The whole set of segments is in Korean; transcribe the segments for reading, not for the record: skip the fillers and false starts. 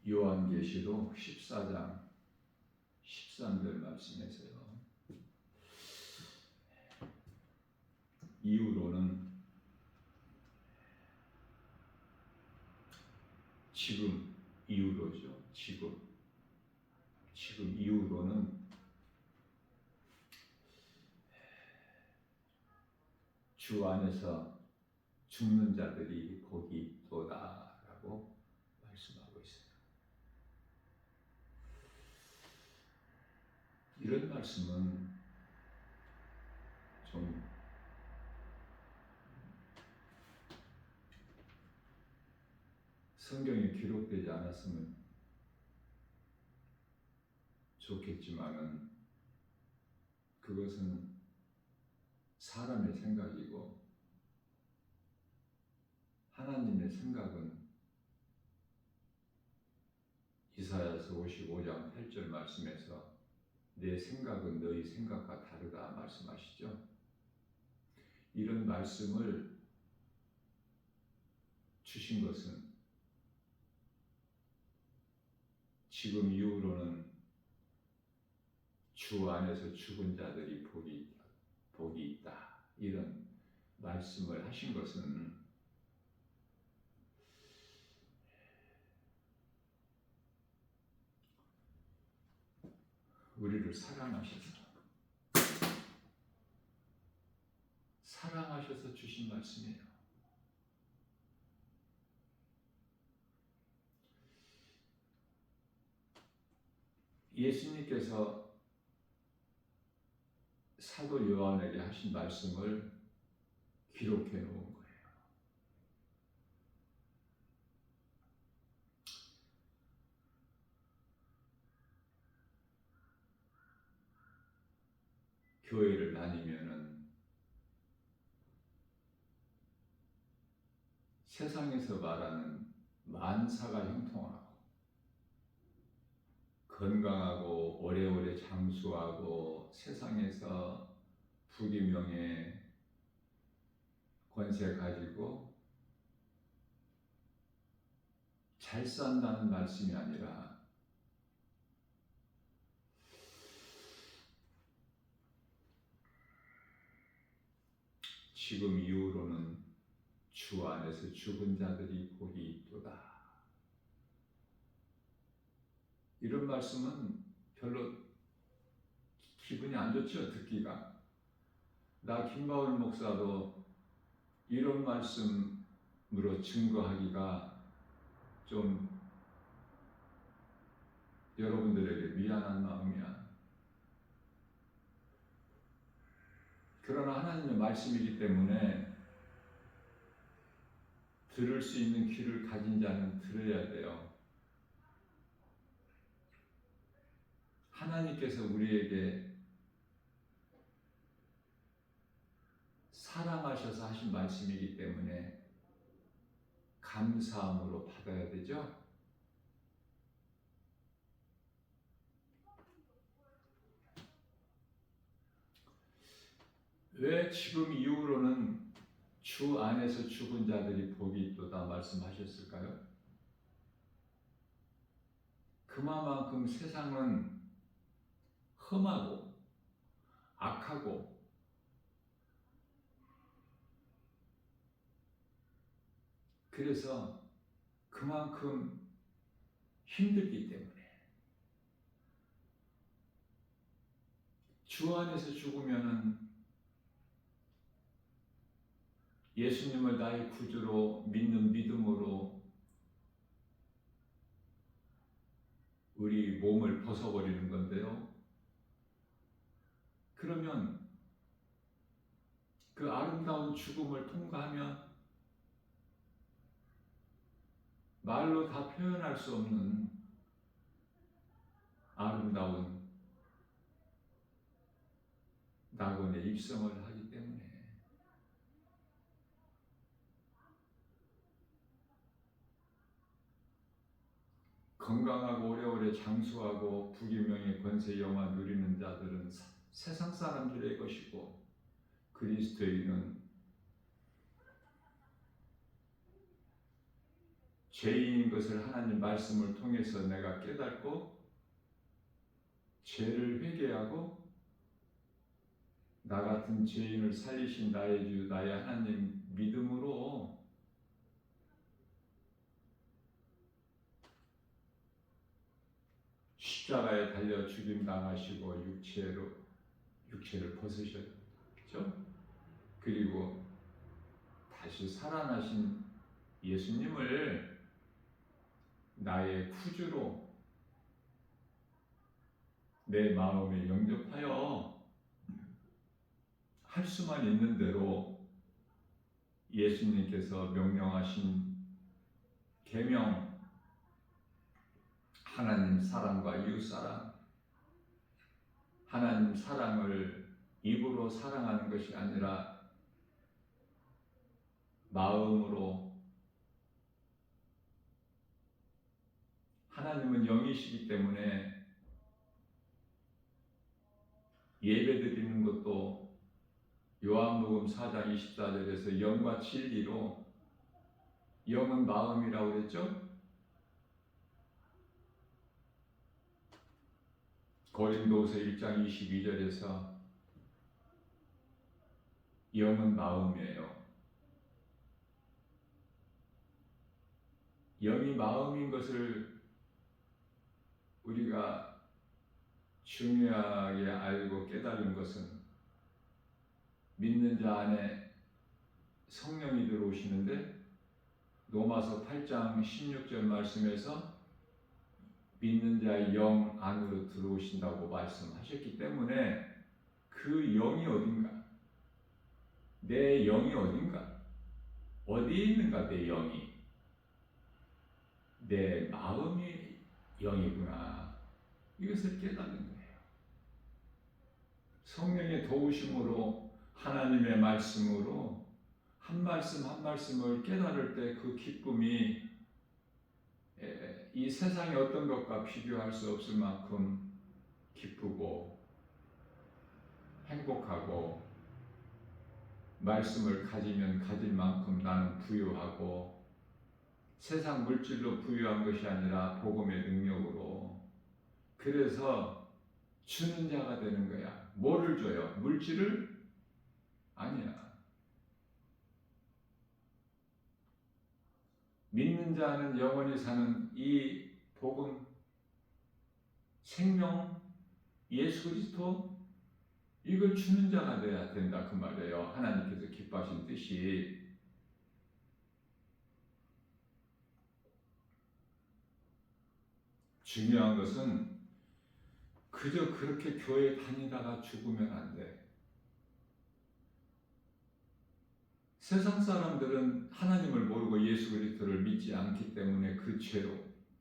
요한계시록 14장 13절 말씀에서요. 이후로는 지금 이후로죠. 지금 이후로는 주 안에서 죽는 자들이 복이 있도다라고 말씀하고 있어요. 이런 말씀은 좀 성경에 기록되지 않았으면 좋겠지만은 그것은 사람의 생각이고 하나님의 생각은 이사야서 55장 8절 말씀에서 내 생각은 너희 생각과 다르다 말씀하시죠. 이런 말씀을 주신 것은 지금 이후로는 주 안에서 죽은 자들이 복이 있다. 이런 말씀을 하신 것은 우리를 사랑하셔서 주신 말씀이에요. 예수님께서 사도 요한에게 하신 말씀을 기록해 놓은 거예요. 교회를 다니면은 세상에서 말하는 만사가 형통하고 건강하고 오래오래 장수하고 세상에서 부귀명예 권세 가지고 잘 산다는 말씀이 아니라 지금 이후로는 주 안에서 죽은 자들이 복이 있도다. 이런 말씀은 별로 기분이 안 좋죠, 듣기가. 나 김바울 목사도 이런 말씀으로 증거하기가 좀 여러분들에게 미안한 마음이야. 그러나 하나님의 말씀이기 때문에 들을 수 있는 귀를 가진 자는 들어야 돼요. 하나님께서 우리에게 사랑하셔서 하신 말씀이기 때문에 감사함으로 받아야 되죠. 왜 지금 이후로는 주 안에서 죽은 자들이 복이 있도다 말씀하셨을까요? 그만큼 세상은 험하고 악하고 그래서 그만큼 힘들기 때문에 주 안에서 죽으면은 예수님을 나의 구주로 믿는 믿음으로 우리 몸을 벗어버리는 건데요. 그러면 그 아름다운 죽음을 통과하면 말로 다 표현할 수 없는 아름다운 낙원에 입성을 하기 때문에 건강하고 오래오래 장수하고 부귀명예 권세 영화 누리는 자들은 세상 사람들의 것이고 그리스도인은 죄인인 것을 하나님 말씀을 통해서 내가 깨닫고 죄를 회개하고 나 같은 죄인을 살리신 나의 주 나의 하나님 믿음으로 십자가에 달려 죽임 당하시고 육체를 벗으셨죠. 그리고 다시 살아나신 예수님을 나의 구주로 내 마음에 영접하여 할 수만 있는 대로 예수님께서 명령하신 계명, 하나님 사랑과 이웃 사랑, 하나님 사랑을 입으로 사랑하는 것이 아니라 마음으로, 하나님은 영이시기 때문에 예배드리는 것도 요한복음 4장 24절에서 영과 진리로, 영은 마음이라고 그랬죠? 고린도후서 1장 22절에서 영은 마음이에요. 영이 마음인 것을 우리가 중요하게 알고 깨달은 것은 믿는 자 안에 성령이 들어오시는데 로마서 8장 16절 말씀에서 믿는 자의 영 안으로 들어오신다고 말씀하셨기 때문에 그 영이 어딘가? 내 영이 어딘가? 어디에 있는가 내 영이? 내 마음이 영이구나. 이것을 깨닫는 거예요. 성령의 도우심으로 하나님의 말씀으로 한 말씀 한 말씀을 깨달을 때 그 기쁨이 이 세상의 어떤 것과 비교할 수 없을 만큼 기쁘고 행복하고 말씀을 가지면 가질 만큼 나는 부유하고 세상 물질로 부유한 것이 아니라 복음의 능력으로 그래서 주는 자가 되는 거야. 뭐를 줘요? 물질을? 아니야. 믿는 자는 영원히 사는 이 복음, 생명, 예수 그리스도 이걸 주는 자가 돼야 된다 그 말이에요. 하나님께서 기뻐하신 뜻이. 중요한 것은 그저 그렇게 교회 다니다가 죽으면 안 돼. 세상 사람들은 하나님을 모르고 예수 그리스도를 믿지 않기 때문에 그 죄로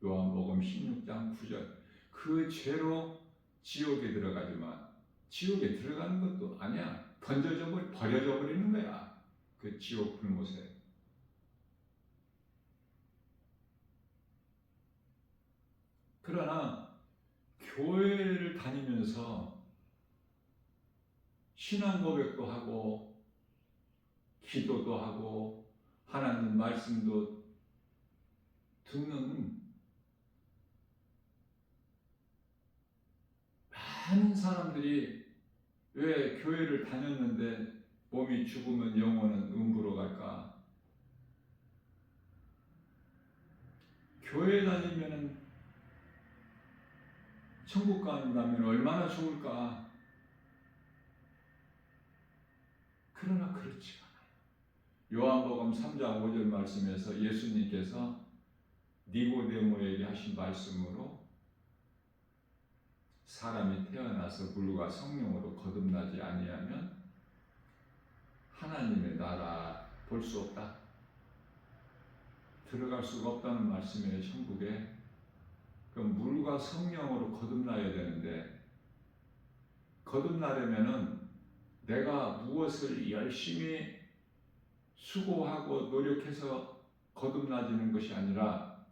요한복음 16장 9절 그 죄로 지옥에 들어가지만 지옥에 들어가는 것도 아니야. 버려져 버리는 거야. 그 지옥 불못에. 그러나 교회를 다니면서 신앙 고백도 하고 기도도 하고 하나님 말씀도 듣는 많은 사람들이 왜 교회를 다녔는데 몸이 죽으면 영혼은 음부로 갈까? 교회 다니면은 천국 간다면 얼마나 좋을까? 그러나 그렇지 않아요. 요한복음 3장 5절 말씀에서 예수님께서 니고데모에게 하신 말씀으로 사람이 태어나서 물과 성령으로 거듭나지 아니하면 하나님의 나라 볼 수 없다. 들어갈 수가 없다는 말씀이에요. 천국에. 그럼 물과 성령으로 거듭나야 되는데 거듭나려면은 내가 무엇을 열심히 수고하고 노력해서 거듭나지는 것이 아니라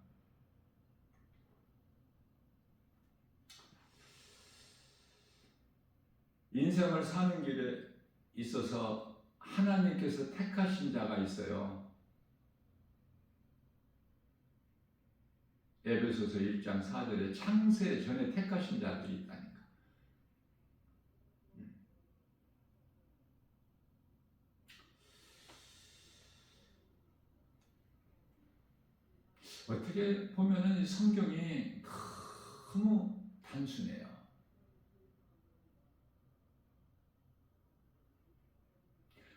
인생을 사는 길에 있어서 하나님께서 택하신 자가 있어요. 에베소서 1장 4절에 창세 전에 택하신 자들이 있다니까. 어떻게 보면은 이 성경이 너무 단순해요.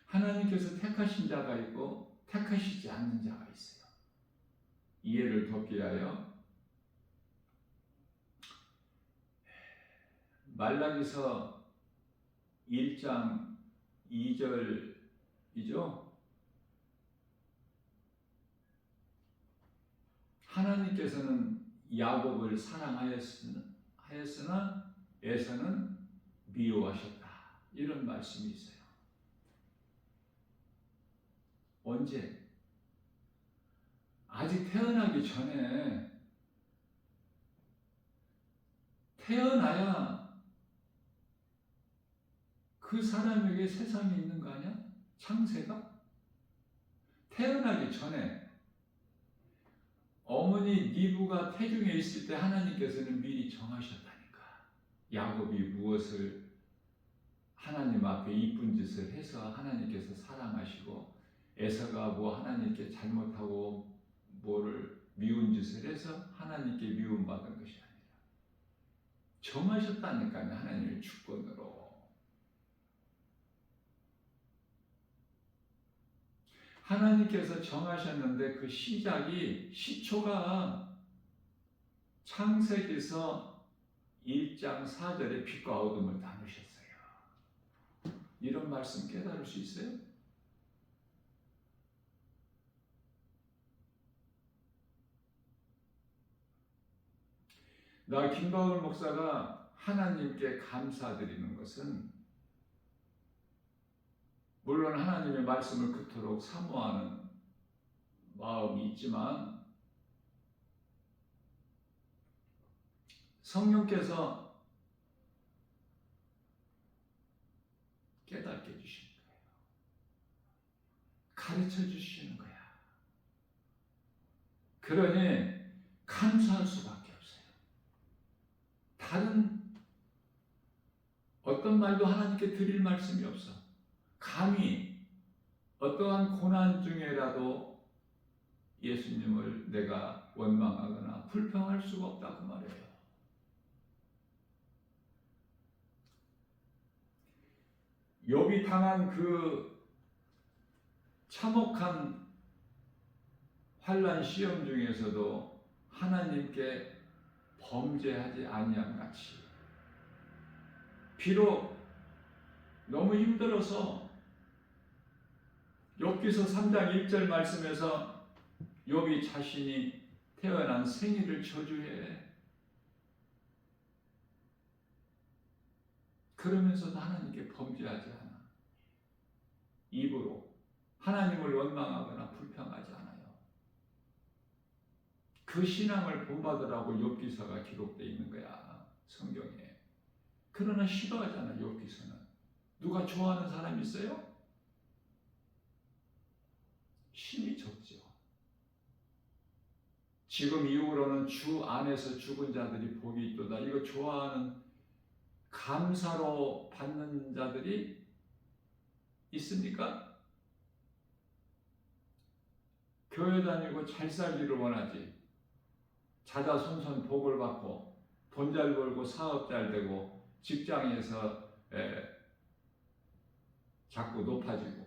하나님께서 택하신 자가 있고 택하시지 않는 자가 있어요. 이해를 돕기 위하여 말라기서 1장 2절이죠. 하나님께서는 야곱을 사랑하였으나 에서는 미워하셨다. 이런 말씀이 있어요. 언제? 아직 태어나기 전에 태어나야 그 사람에게 세상이 있는 거 아니야? 창세가? 태어나기 전에 어머니 니브가 태중에 있을 때 하나님께서는 미리 정하셨다니까. 야곱이 무엇을 하나님 앞에 이쁜 짓을 해서 하나님께서 사랑하시고 에서가 뭐 하나님께 잘못하고 뭐를 미운 짓을 해서 하나님께 미움받은 것이 아니라 정하셨다니까요. 하나님의 주권으로. 하나님께서 정하셨는데 그 시초가 창세기서 1장 4절에 빛과 어둠을 나누셨어요. 이런 말씀 깨달을 수 있어요? 나 김바울 목사가 하나님께 감사드리는 것은 물론 하나님의 말씀을 그토록 사모하는 마음이 있지만 성령께서 깨닫게 해주시는 거예요. 가르쳐 주시는 거야. 그러니 감사할 수밖에 없어요. 다른 어떤 말도 하나님께 드릴 말씀이 없어. 감히 어떠한 고난 중에라도 예수님을 내가 원망하거나 불평할 수가 없다고 말해요. 욥이 당한 그 참혹한 환난 시험 중에서도 하나님께 범죄하지 아니함 같이 비록 너무 힘들어서 욥기서 3장 1절 말씀에서 욥이 자신이 태어난 생일을 저주해. 그러면서도 하나님께 범죄하지 않아. 입으로 하나님을 원망하거나 불평하지 않아요. 그 신앙을 본받으라고 욥기서가 기록되어 있는 거야. 성경에. 그러나 싫어하잖아. 욥기서는. 누가 좋아하는 사람 있어요? 힘이 적죠. 지금 이후로는 주 안에서 죽은 자들이 복이 있도다. 이거 좋아하는 감사로 받는 자들이 있습니까? 교회 다니고 잘 살기를 원하지. 자자손손 복을 받고 돈 잘 벌고 사업 잘 되고 직장에서 자꾸 높아지고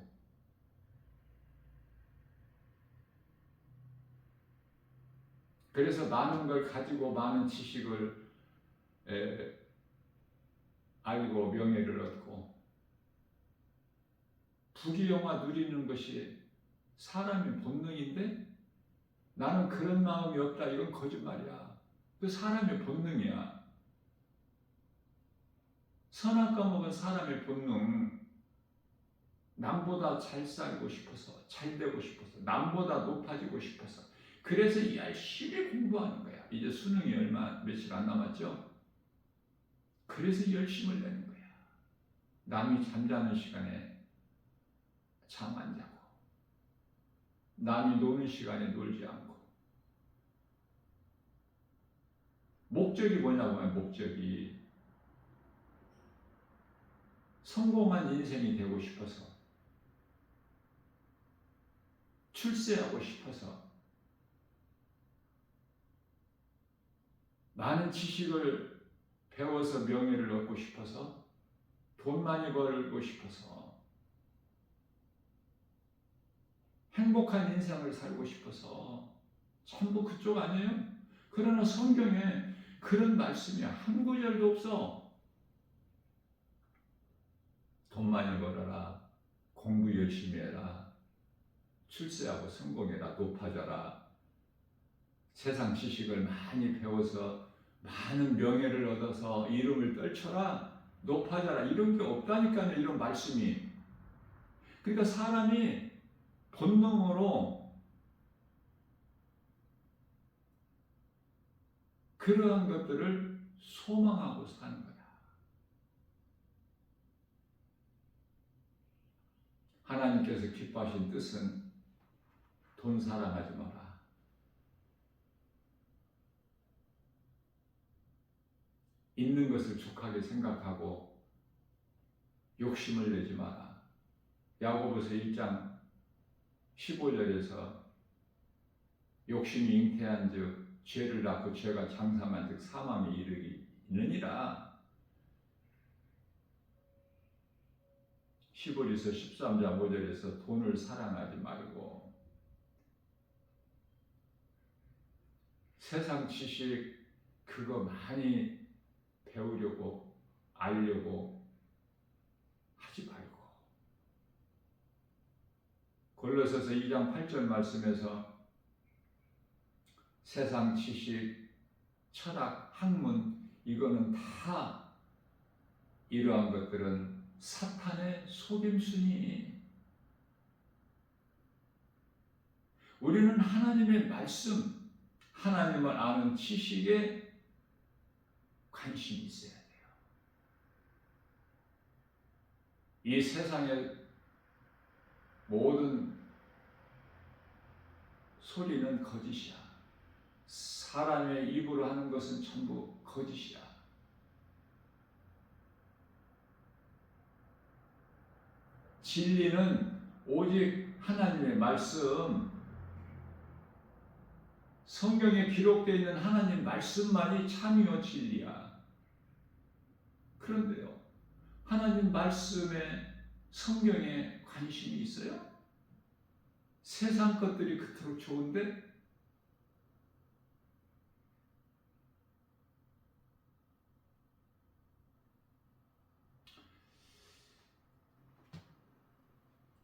그래서 많은 걸 가지고 많은 지식을 알고 명예를 얻고 부귀영화 누리는 것이 사람의 본능인데 나는 그런 마음이 없다. 이건 거짓말이야. 그 사람의 본능이야. 선악과 먹은 사람의 본능. 남보다 잘 살고 싶어서, 잘 되고 싶어서, 남보다 높아지고 싶어서. 그래서 열심히 공부하는 거야. 이제 수능이 며칠 안 남았죠? 그래서 열심을 내는 거야. 남이 잠자는 시간에 잠 안 자고, 남이 노는 시간에 놀지 않고, 목적이 뭐냐고 하면 목적이 성공한 인생이 되고 싶어서, 출세하고 싶어서, 많은 지식을 배워서 명예를 얻고 싶어서, 돈 많이 벌고 싶어서, 행복한 인생을 살고 싶어서, 전부 그쪽 아니에요? 그러나 성경에 그런 말씀이 한 구절도 없어. 돈 많이 벌어라, 공부 열심히 해라, 출세하고 성공해라, 높아져라, 세상 지식을 많이 배워서 많은 명예를 얻어서 이름을 떨쳐라, 높아져라, 이런 게 없다니까요. 이런 말씀이. 그러니까 사람이 본능으로 그러한 것들을 소망하고 사는 거야. 하나님께서 기뻐하신 뜻은 돈 사랑하지 마라, 있는 것을 족하게 생각하고 욕심을 내지 마라. 야고보서 1장 15절에서 욕심이 잉태한 즉 죄를 낳고 죄가 장성한 즉 사망에 이르느니라. 15에서 13장 5절에서 돈을 사랑하지 말고 세상 지식 그거 많이 배우려고 알려고 하지 말고, 골로새서 2장 8절 말씀에서 세상 지식, 철학, 학문 이거는 다 이러한 것들은 사탄의 속임수니 우리는 하나님의 말씀, 하나님을 아는 지식에 관심이 있어야 돼요. 이 세상의 모든 소리는 거짓이야. 사람의 입으로 하는 것은 전부 거짓이야. 진리는 오직 하나님의 말씀, 성경에 기록되어 있는 하나님 말씀만이 참이요 진리야. 그런데요, 하나님 말씀에, 성경에 관심이 있어요? 세상 것들이 그토록 좋은데?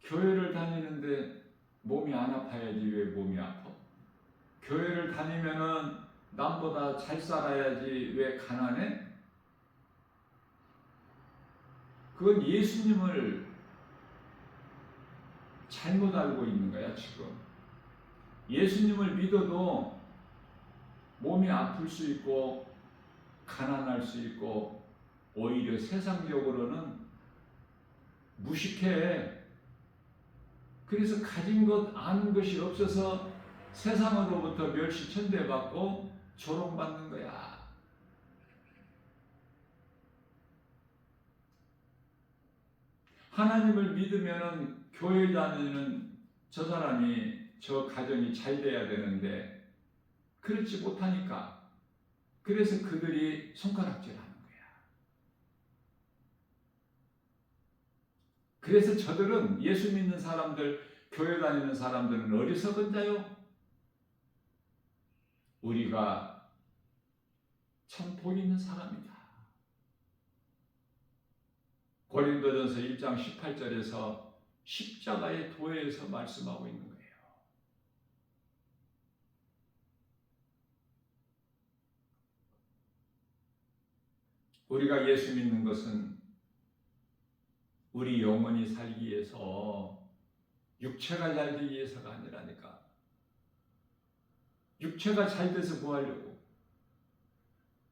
교회를 다니는데 몸이 안 아파야지 왜 몸이 아파? 교회를 다니면은 남보다 잘 살아야지 왜 가난해? 그건 예수님을 잘못 알고 있는 거야, 지금. 예수님을 믿어도 몸이 아플 수 있고, 가난할 수 있고, 오히려 세상적으로는 무식해. 그래서 가진 것, 아는 것이 없어서 세상으로부터 멸시 천대받고 조롱받는 거야. 하나님을 믿으면은 교회 다니는 저 사람이, 저 가정이 잘 돼야 되는데 그렇지 못하니까, 그래서 그들이 손가락질하는 거야. 그래서 저들은, 예수 믿는 사람들, 교회 다니는 사람들은 어리석은 자요. 우리가 참 복 있는 사람이다. 고린도전서 1장 18절에서 십자가의 도에서 말씀하고 있는 거예요. 우리가 예수 믿는 것은 우리 영혼이 살기 위해서, 육체가 잘 되기 위해서가 아니라니까. 육체가 잘 돼서 뭐 하려고?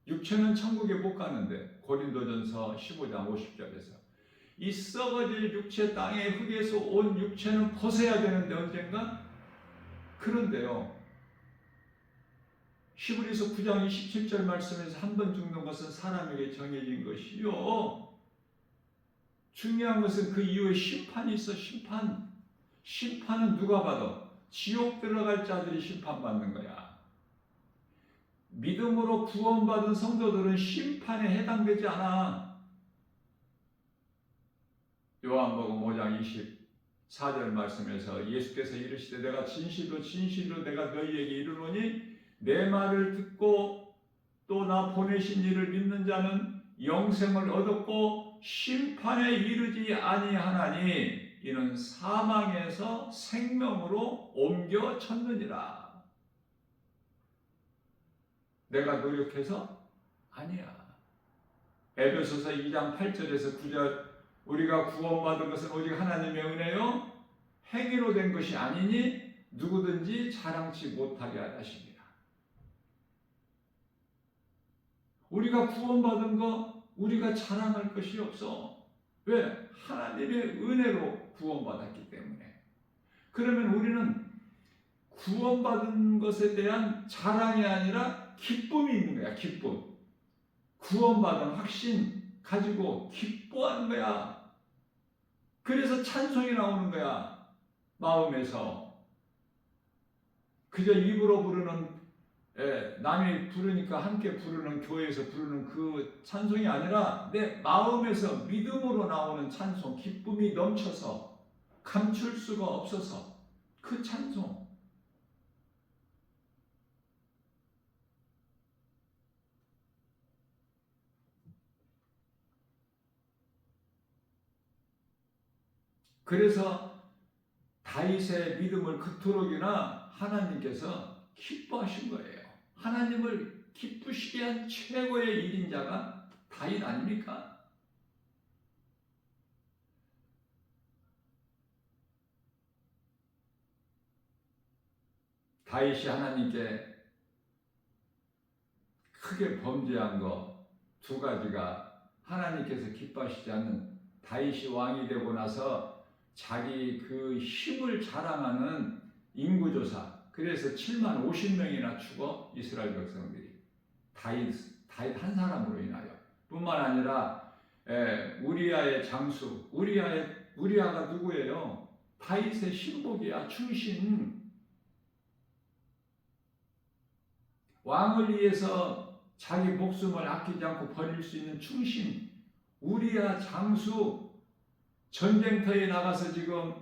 육체는 천국에 못 가는데, 고린도전서 15장 50절에서 이 썩어질 육체, 땅의 흙에서 온 육체는 벗어야 되는데 언젠가? 그런데요, 히브리서 9장 27절 말씀에서 한 번 죽는 것은 사람에게 정해진 것이요. 중요한 것은 그 이후에 심판이 있어. 심판은 누가 받아? 지옥 들어갈 자들이 심판받는 거야. 믿음으로 구원받은 성도들은 심판에 해당되지 않아. 요한복음 5장 24절 말씀에서 예수께서 이르시되 내가 진실로 내가 너희에게 이르노니 내 말을 듣고 또 나 보내신 이를 믿는 자는 영생을 얻었고 심판에 이르지 아니하나니 이는 사망에서 생명으로 옮겨졌느니라. 내가 노력해서? 아니야. 에베소서 2장 8절에서 9절 우리가 구원받은 것은 오직 하나님의 은혜요 행위로 된 것이 아니니 누구든지 자랑치 못하게 하십니다. 우리가 구원받은 거 우리가 자랑할 것이 없어. 왜? 하나님의 은혜로 구원받았기 때문에. 그러면 우리는 구원받은 것에 대한 자랑이 아니라 기쁨이 있는 거야. 기쁨. 구원받은 확신 가지고 기뻐하는 거야. 그래서 찬송이 나오는 거야. 마음에서. 그저 입으로 부르는 남이 부르니까 함께 부르는 교회에서 부르는 그 찬송이 아니라 내 마음에서 믿음으로 나오는 찬송, 기쁨이 넘쳐서 감출 수가 없어서 그 찬송. 그래서 다윗의 믿음을 그토록이나 하나님께서 기뻐하신 거예요. 하나님을 기쁘시게 한 최고의 일인자가 다윗 아닙니까? 다윗이 하나님께 크게 범죄한 거 두 가지가 하나님께서 기뻐하시지 않는 다윗이 왕이 되고 나서 자기 그 힘을 자랑하는 인구조사. 그래서 7만 50명이나 죽어 이스라엘 백성들이 다윗 한 사람으로 인하여. 뿐만 아니라 우리아의 장수 우리아가 누구예요? 다윗의 신복이야. 충신. 왕을 위해서 자기 목숨을 아끼지 않고 버릴 수 있는 충신. 우리아 장수 전쟁터에 나가서 지금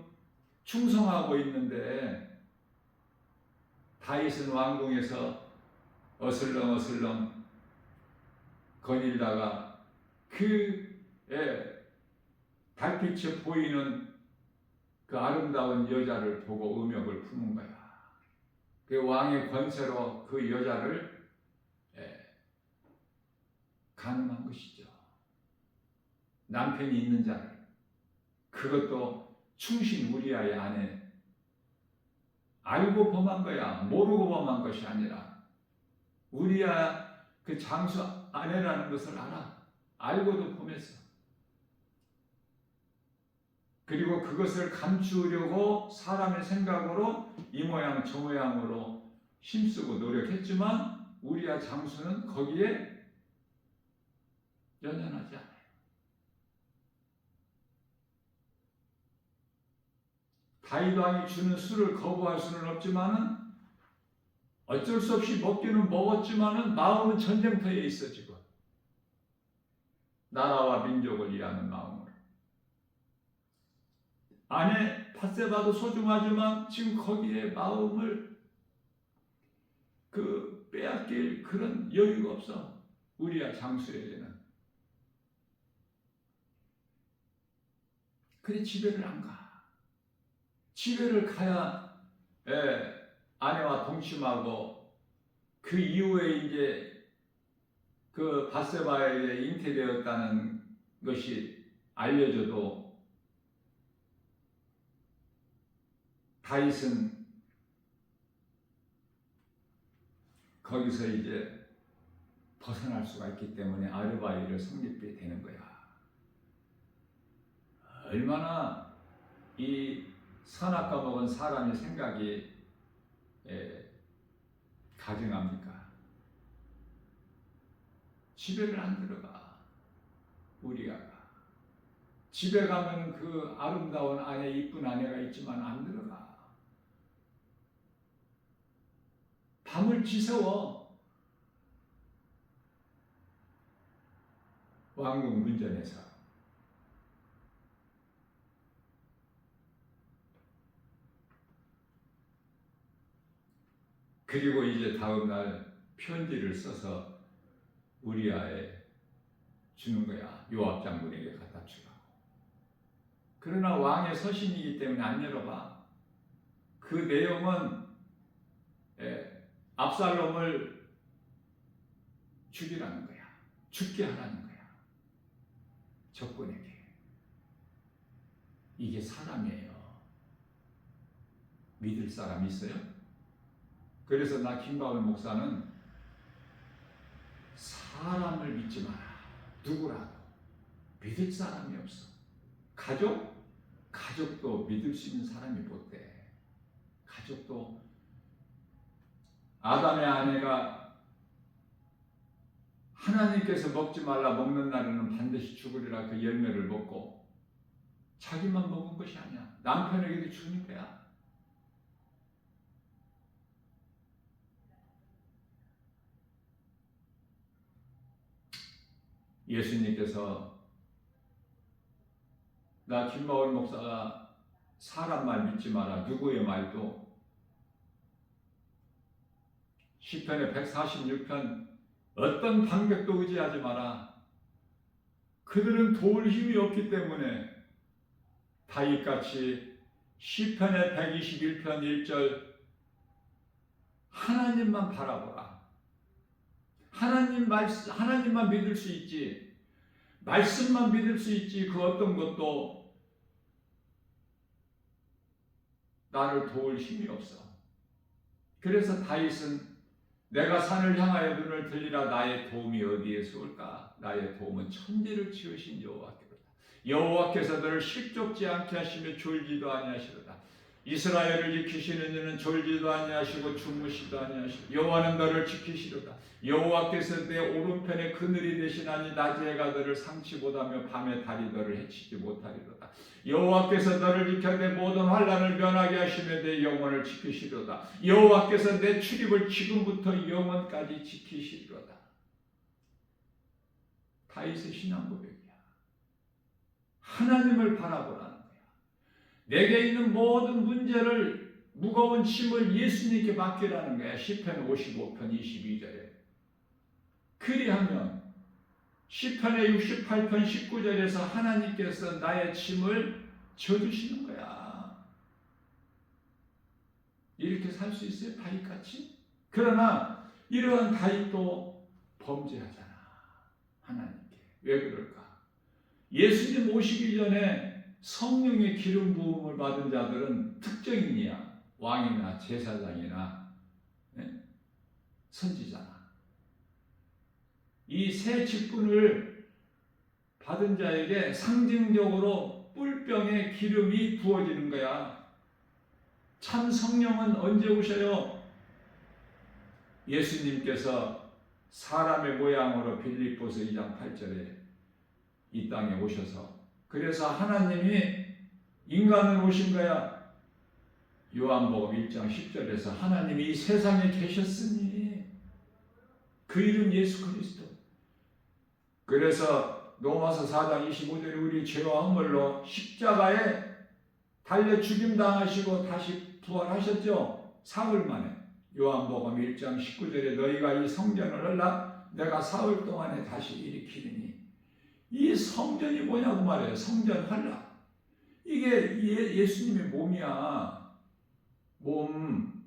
충성하고 있는데 다윗은 왕궁에서 어슬렁 거닐다가 그 달빛에 보이는 그 아름다운 여자를 보고 음욕을 품은 거야. 그 왕의 권세로 그 여자를 가늠한 것이죠. 남편이 있는 자를. 그것도 충신 우리아의 아내. 알고 범한 거야. 모르고 범한 것이 아니라. 우리아 그 장수 아내라는 것을 알아. 알고도 범했어. 그리고 그것을 감추려고 사람의 생각으로 이 모양 저 모양으로 힘쓰고 노력했지만 우리아 장수는 거기에 연연하지 않아요. 다윗 왕이 주는 술을 거부할 수는 없지만은 어쩔 수 없이 먹기는 먹었지만은 마음은 전쟁터에 있어 지금. 나라와 민족을 위하는 마음으로. 아내 밧세바도 소중하지만 지금 거기에 마음을 빼앗길 그런 여유가 없어. 우리야 장수에게는. 그래 집에를 안 가. 집에를 가야 아내와 동침하고 그 이후에 이제 그 밧세바에게 잉태되었다는 것이 알려져도 다윗은 거기서 이제 벗어날 수가 있기 때문에 아르바이를 성립하게 되는 거야. 얼마나 이 선악과 먹은 사람의 생각이 가증합니까? 집에를 안 들어가. 우리아가 집에 가면 그 아름다운 아내, 이쁜 아내가 있지만 안 들어가. 밤을 지새워. 왕궁 문전에서. 그리고 이제 다음 날 편지를 써서 우리아에 주는 거야. 요압 장군에게 갖다 주라고. 그러나 왕의 서신이기 때문에 안 열어봐. 그 내용은 압살롬을 죽이라는 거야. 죽게 하라는 거야. 적군에게. 이게 사람이에요. 믿을 사람 있어요? 그래서 나 김바울 목사는 사람을 믿지 마라. 누구라도 믿을 사람이 없어. 가족도 믿을 수 있는 사람이 못 돼. 가족도 아담의 아내가 하나님께서 먹지 말라, 먹는 날에는 반드시 죽으리라 그 열매를 먹고 자기만 먹은 것이 아니야. 남편에게도 주는 거야. 예수님께서 나 김바울 목사가 사람 말 믿지 마라. 누구의 말도. 시편의 146편 어떤 방백도 의지하지 마라. 그들은 도울 힘이 없기 때문에. 다윗같이 시편의 121편 1절 하나님만 바라보라. 하나님만 믿을 수 있지. 말씀만 믿을 수 있지. 그 어떤 것도 나를 도울 힘이 없어. 그래서 다윗은 내가 산을 향하여 눈을 들리라. 나의 도움이 어디에서 올까? 나의 도움은 천지를 지으신 여호와께로다. 여호와께서 너를 실족지 않게 하시며 졸지도 아니하시로다. 이스라엘을 지키시는 이는 졸지도 아니하시고 주무시도 아니하시고 여호와는 너를 지키시로다. 여호와께서 내 오른편에 그늘이 되시나니 낮에 해가 너를 상치 못하며 밤에 달이 너를 해치지 못하리로다. 여호와께서 너를 지켜 내 모든 환난을 면하게 하시며 내 영혼을 지키시로다. 여호와께서 내 출입을 지금부터 영원까지 지키시리로다. 다윗의 신앙 고백이야. 하나님을 바라보라는 거야. 내게 있는 모든 문제를, 무거운 짐을 예수님께 맡기라는 거야. 시편 55편 22절에. 그리하면 시편의 68편 19절에서 하나님께서 나의 짐을 져주시는 거야. 이렇게 살 수 있어요? 다윗같이? 그러나 이러한 다윗도 범죄하잖아. 하나님께. 왜 그럴까? 예수님 오시기 전에 성령의 기름 부음을 받은 자들은 특정인이야. 왕이나 제사장이나 선지자나. 이 새 직분을 받은 자에게 상징적으로 뿔병에 기름이 부어지는 거야. 참 성령은 언제 오셔요? 예수님께서 사람의 모양으로 빌립보서 2장 8절에 이 땅에 오셔서, 그래서 하나님이 인간으로 오신 거야. 요한복음 1장 10절에서 하나님이 이 세상에 계셨으니 그 이름 예수 그리스도. 그래서 로마서 4장 25절에 우리 죄와 허물로 십자가에 달려 죽임당하시고 다시 부활하셨죠. 사흘 만에. 요한복음 1장 19절에 너희가 이 성전을 흘라 내가 사흘 동안에 다시 일으키리니. 이 성전이 뭐냐고 말해요. 성전 활락. 이게 예수님의 몸이야. 몸.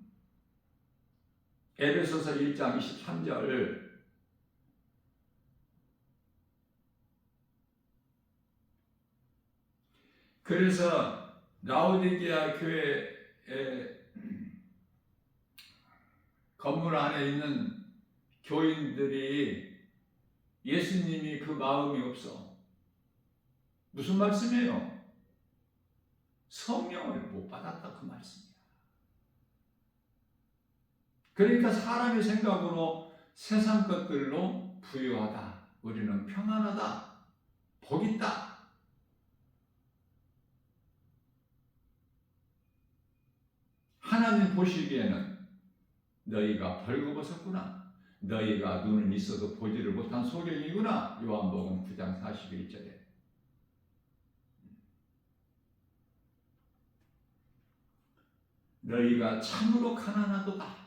에베소서 1장 23절. 그래서 라오디게아 교회의 건물 안에 있는 교인들이 예수님이 그 마음이 없어. 무슨 말씀이에요? 성령을 못 받았다 그 말씀이야. 그러니까 사람의 생각으로 세상 것들로 부유하다. 우리는 평안하다, 복 있다. 하나님 보시기에는 너희가 벌거벗었구나, 너희가 눈은 있어도 보지를 못한 소경이구나. 요한복음 9장 41절에. 너희가 참으로 가난하도다.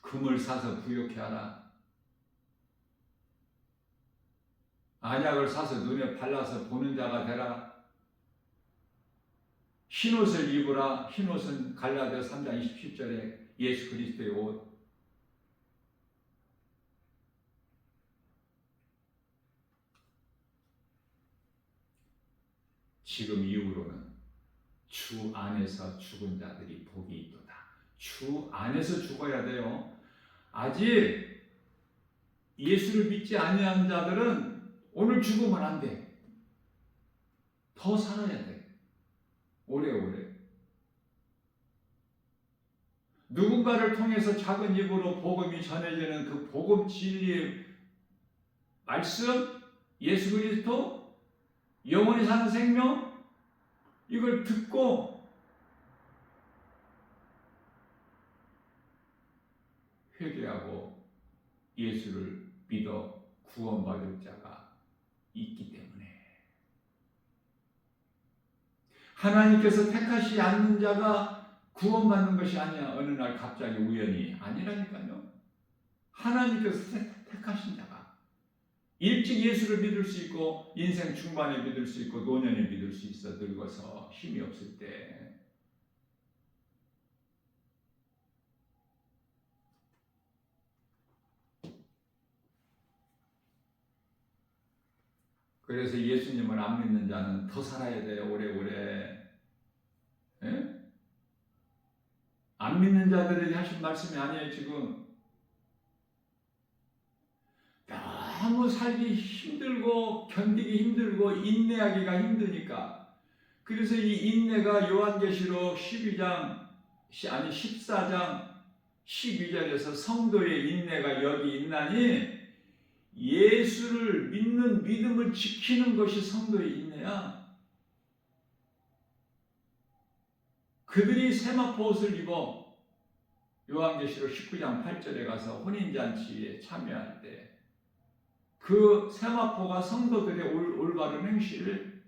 금을 사서 부욕해 하라. 안약을 사서 눈에 발라서 보는 자가 되라. 흰옷을 입으라. 흰옷은 갈라디아 3장 27절에 예수 그리스도의 옷. 지금 이후로는 주 안에서 죽은 자들이 복이 있도다. 주 안에서 죽어야 돼요. 아직 예수를 믿지 아니한 자들은 오늘 죽으면 안 돼. 더 살아야 돼. 오래오래. 누군가를 통해서 작은 입으로 복음이 전해지는 그 복음 진리의 말씀, 예수 그리스도, 영원히 사는 생명, 이걸 듣고 회개하고 예수를 믿어 구원받을 자가 있기 때문에, 하나님께서 택하시 않는 자가 구원받는 것이 아니야. 어느 날 갑자기 우연히. 아니라니까요. 하나님께서 택하신 자가 일찍 예수를 믿을 수 있고, 인생 중반에 믿을 수 있고, 노년에 믿을 수 있어. 늙어서 힘이 없을 때. 그래서 예수님을 안 믿는 자는 더 살아야 돼요. 오래오래. 예? 안 믿는 자들에게 하신 말씀이 아니에요. 지금 너무 살기 힘들고 견디기 힘들고 인내하기가 힘드니까. 그래서 이 인내가 요한계시록 14장 12절에서 성도의 인내가 여기 있나니, 예수를 믿는 믿음을 지키는 것이 성도의 인내야. 그들이 세마포 옷을 입어 요한계시록 19장 8절에 가서 혼인잔치에 참여할 때 그 세마포가 성도들의 올바른 행실을,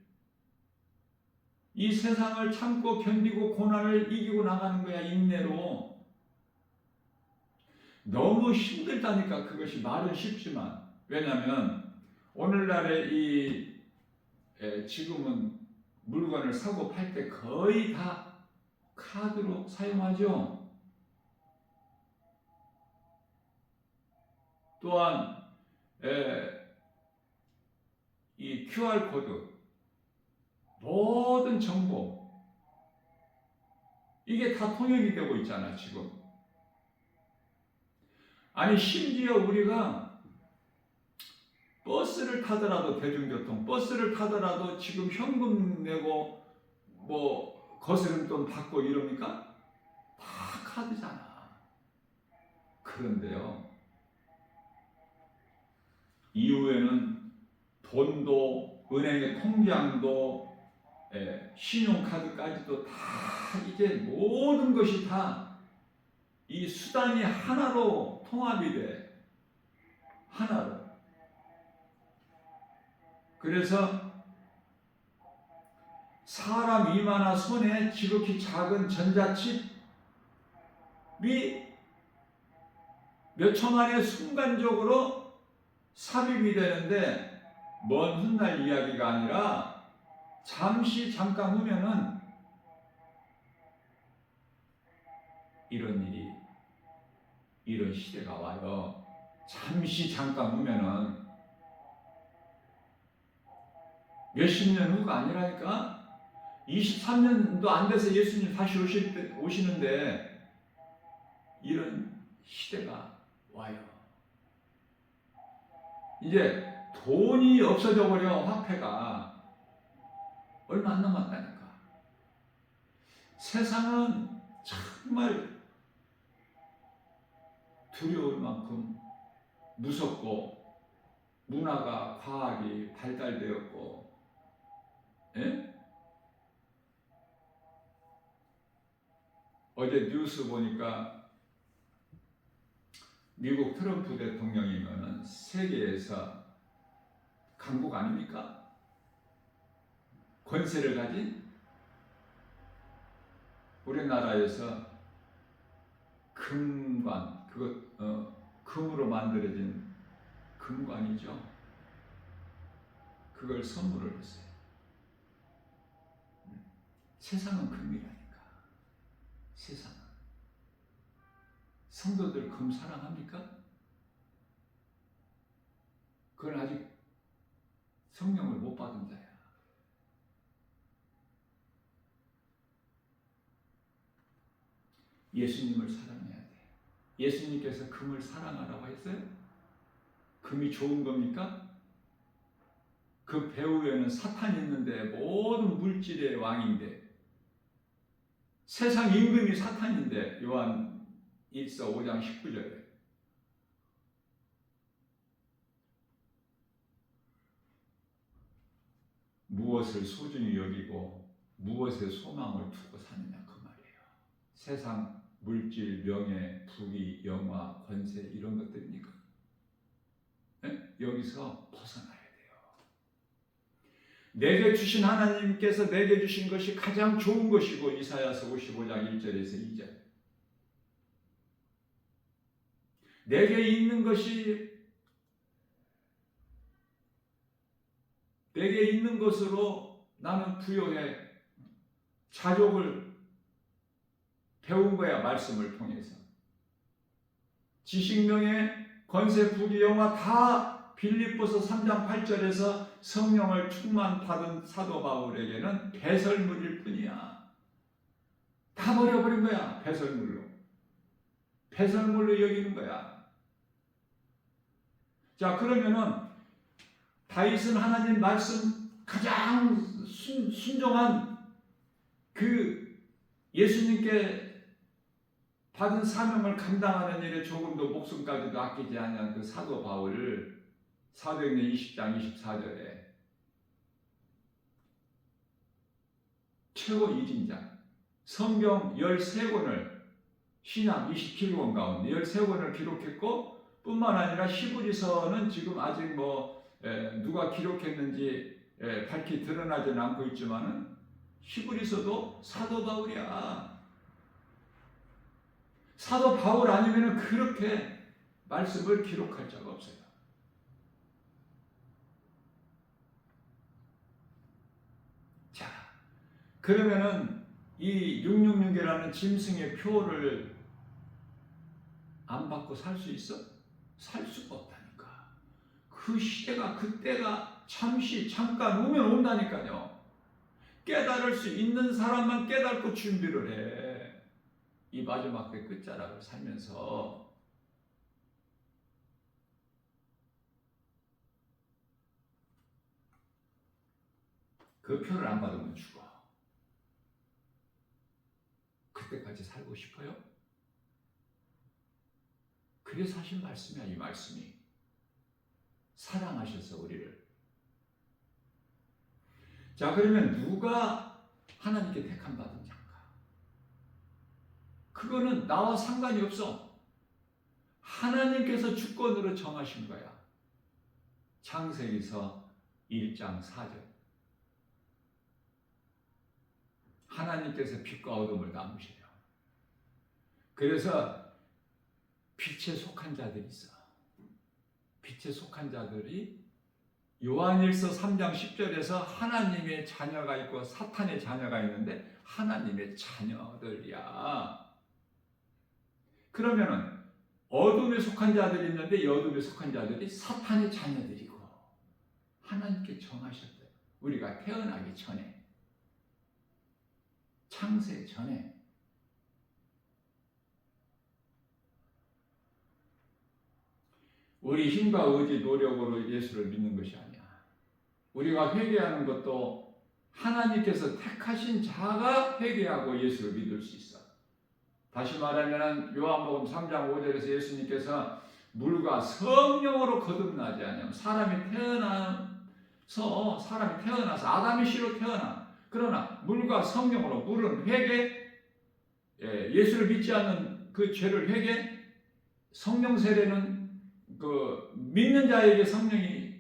이 세상을 참고 견디고 고난을 이기고 나가는 거야. 인내로. 너무 힘들다니까. 그것이 말은 쉽지만. 왜냐하면 오늘날의 지금은 물건을 사고 팔 때 거의 다 카드로 사용하죠. 또한 이 QR코드, 모든 정보, 이게 다 통용이 되고 있잖아 지금. 아니 심지어 우리가 버스를 타더라도, 대중교통 버스를 타더라도 지금 현금 내고 뭐 거스름돈 받고 이럽니까? 다 카드잖아. 그런데요, 이후에는 돈도, 은행의 통장도, 신용카드까지도 다 이제 모든 것이 다 이 수단이 하나로 통합이 돼. 하나로. 그래서 사람 이마나 손에 지극히 작은 전자칩이 몇 초 만에 순간적으로 삽입이 되는데, 먼 훗날 이야기가 아니라 잠깐 후면은 이런 시대가 와요. 잠깐 후면은, 몇십 년 후가 아니라니까. 23년도 안 돼서 예수님 다시 오시는데 이런 시대가 와요. 이제 돈이 없어져 버려. 화폐가 얼마 안 남았다니까. 세상은 참 정말 두려울 만큼 무섭고 문화가 과학이 발달되었고, 예? 어제 뉴스 보니까 미국 트럼프 대통령이면은 세계에서 강국 아닙니까? 권세를 가진 우리나라에서 금관, 금으로 만들어진 금관이죠. 그걸 선물을 했어요. 세상은 금이라니까. 세상은. 성도들 금 사랑합니까? 그건 아직 성령을 못 받은 자야. 예수님을 사랑해야 돼. 예수님께서 금을 사랑하라고 했어요? 금이 좋은 겁니까? 그 배후에는 사탄이 있는데 모든 물질의 왕인데, 세상 임금이 사탄인데, 요한 1서 5장 19절에 무엇을 소중히 여기고 무엇에 소망을 두고 사느냐 그 말이에요. 세상 물질, 명예, 부귀, 영화, 권세 이런 것들입니까? 네? 여기서 벗어나야 돼요. 내게 주신 하나님께서 내게 주신 것이 가장 좋은 것이고, 이사야서 55장 1절에서 2절. 내게 있는 것이 내게 있는 것으로 나는 부여해 자족을 배운 거야. 말씀을 통해서 지식, 명예, 권세, 부귀, 영화 다 빌립보서 3장 8절에서 성령을 충만받은 사도 바울에게는 배설물일 뿐이야. 다 버려버린 거야. 배설물로 여기는 거야. 자, 그러면은 다윗은 하나님 말씀 가장 순종한 그 예수님께 받은 사명을 감당하는 일에 조금도 목숨까지도 아끼지 않은 그 사도 바울을 사도행전 20장 24절에 최고 이진자, 성경 13권을 신약 27권 가운데 13권을 기록했고, 뿐만 아니라 히브리서는 지금 아직 누가 기록했는지 밝히 드러나지는 않고 있지만은 히브리서도 사도 바울이야. 사도 바울 아니면은 그렇게 말씀을 기록할 자가 없어요. 자, 그러면은 이 666이라는 짐승의 표를 안 받고 살 수 있어? 살 수가 없다니까. 그 시대가, 그때가 잠깐 오면 온다니까요. 깨달을 수 있는 사람만 깨닫고 준비를 해. 이 마지막 때 끝자락을 살면서. 그 표를 안 받으면 죽어. 그때까지 살고 싶어요? 그래서 하신 말씀이야, 이 말씀이. 사랑하셔서 우리를. 자, 그러면 누가 하나님께 택함 받은 자인가? 그거는 나와 상관이 없어. 하나님께서 주권으로 정하신 거야. 창세기서 1장 4절. 하나님께서 빛과 어둠을 나누시려. 그래서 빛에 속한 자들이 있어. 빛에 속한 자들이 요한일서 3장 10절에서 하나님의 자녀가 있고 사탄의 자녀가 있는데 하나님의 자녀들이야. 그러면은 어둠에 속한 자들이 있는데 이 어둠에 속한 자들이 사탄의 자녀들이고 하나님께 정하셨대요. 우리가 태어나기 전에, 창세 전에. 우리 힘과 의지, 노력으로 예수를 믿는 것이 아니야. 우리가 회개하는 것도 하나님께서 택하신 자가 회개하고 예수를 믿을 수 있어. 다시 말하면 요한복음 3장 5절에서 예수님께서 물과 성령으로 거듭나지 않으면 사람이 태어나서 아담의 씨로 태어나. 그러나 물과 성령으로, 물은 회개, 예수를 믿지 않는 그 죄를 회개, 성령 세례는 그 믿는 자에게 성령이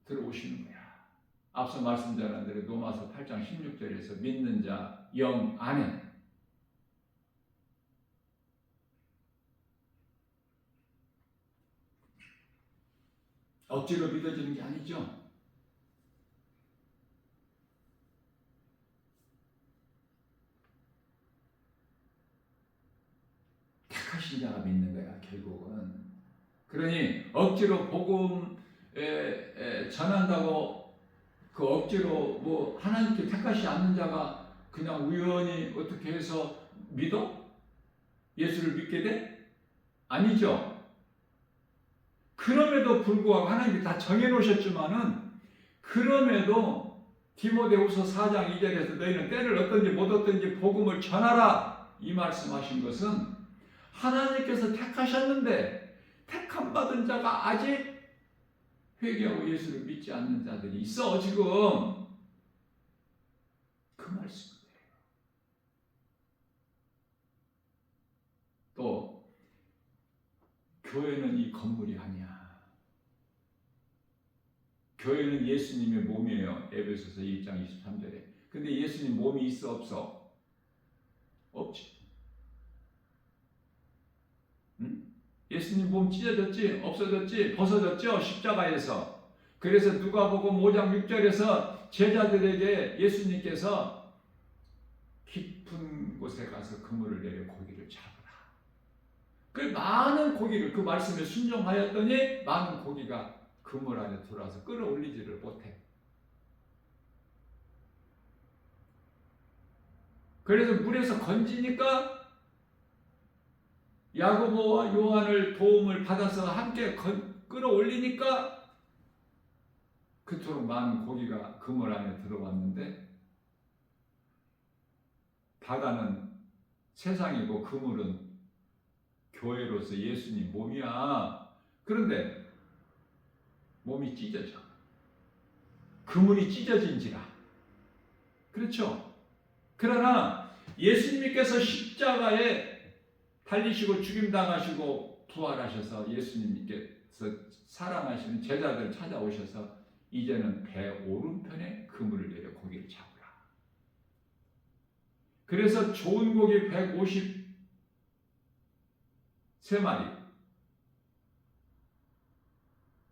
들어오시는 거야. 앞서 말씀드린 대로 로마서 8장 16절에서 믿는 자 영 안에 억지로 믿어지는 게 아니죠. 택하신 자가 믿는 거야, 결국은. 그러니 억지로 복음에 전한다고 그 억지로 뭐 하나님께 택하시 않는 자가 그냥 우연히 어떻게 해서 믿어? 예수를 믿게 돼? 아니죠. 그럼에도 불구하고 하나님이 다 정해놓으셨지만은 그럼에도 디모데후서 4장 2절에서 너희는 때를 얻든지 못 얻든지 복음을 전하라 이 말씀하신 것은 하나님께서 택하셨는데 택함 받은 자가 아직 회개하고 예수를 믿지 않는 자들이 있어 지금. 그 말씀이에요. 또 교회는 이 건물이 아니야. 교회는 예수님의 몸이에요. 에베소서 1장 23절에. 근데 예수님 몸이 있어 없어? 없지. 응? 예수님 몸 찢어졌지? 없어졌지? 벗어졌죠? 십자가에서. 그래서 누가복음 5장 6절에서 제자들에게 예수님께서 깊은 곳에 가서 그물을 내려 고기를 잡으라. 그 많은 고기를 그 말씀에 순종하였더니 많은 고기가 그물 안에 들어와서 끌어올리지를 못해. 그래서 물에서 건지니까 야고보와 요한을 도움을 받아서 함께 끌어올리니까 그토록 많은 고기가 그물 안에 들어왔는데 바다는 세상이고 그물은 교회로서 예수님 몸이야. 그런데 몸이 찢어져. 그물이 찢어진지라. 그렇죠? 그러나 예수님께서 십자가에 달리시고 죽임당하시고 부활하셔서 예수님께서 사랑하시는 제자들 찾아오셔서 이제는 배 오른편에 그물을 내려 고기를 잡으라. 그래서 좋은 고기 153마리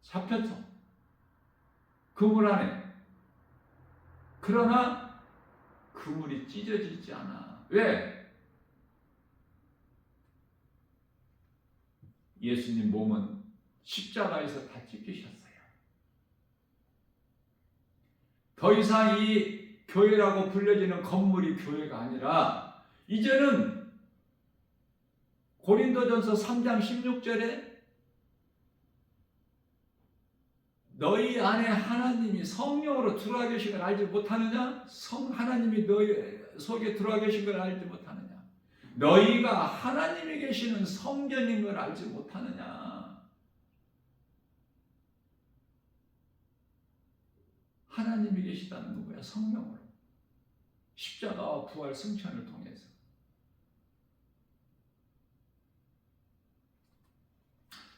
잡혔어. 그물 안에. 그러나 그물이 찢어지지 않아. 왜? 예수님 몸은 십자가에서 다 찢기셨어요. 더 이상 이 교회라고 불려지는 건물이 교회가 아니라 이제는 고린도전서 3장 16절에 너희 안에 하나님이 성령으로 들어와 계신 걸 알지 못하느냐? 하나님이 너희 속에 들어와 계신 걸 알지 못하느냐? 너희가 하나님이 계시는 성전인 걸 알지 못하느냐? 하나님이 계시다는 누구야? 성령으로. 십자가와 부활 승천을 통해서.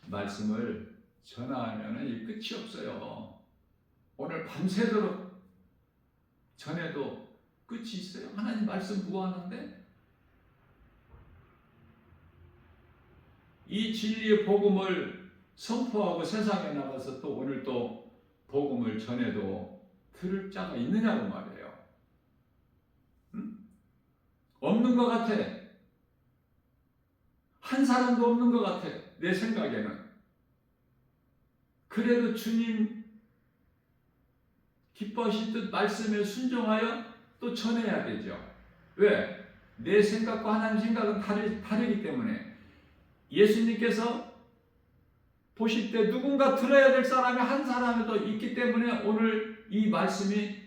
말씀을 전하면 이 끝이 없어요. 오늘 밤새도록 전해도 끝이 있어요. 하나님 말씀 무한한데 이 진리의 복음을 선포하고 세상에 나가서 또 오늘 또 복음을 전해도 들을 자가 있느냐고 말이에요. 응? 없는 것 같아. 한 사람도 없는 것 같아. 내 생각에는. 그래도 주님 기뻐하실 듯 말씀에 순종하여 또 전해야 되죠. 왜? 내 생각과 하나님 생각은 다르기 때문에 예수님께서 보실 때 누군가 들어야 될 사람이 한 사람이라도 있기 때문에 오늘 이 말씀이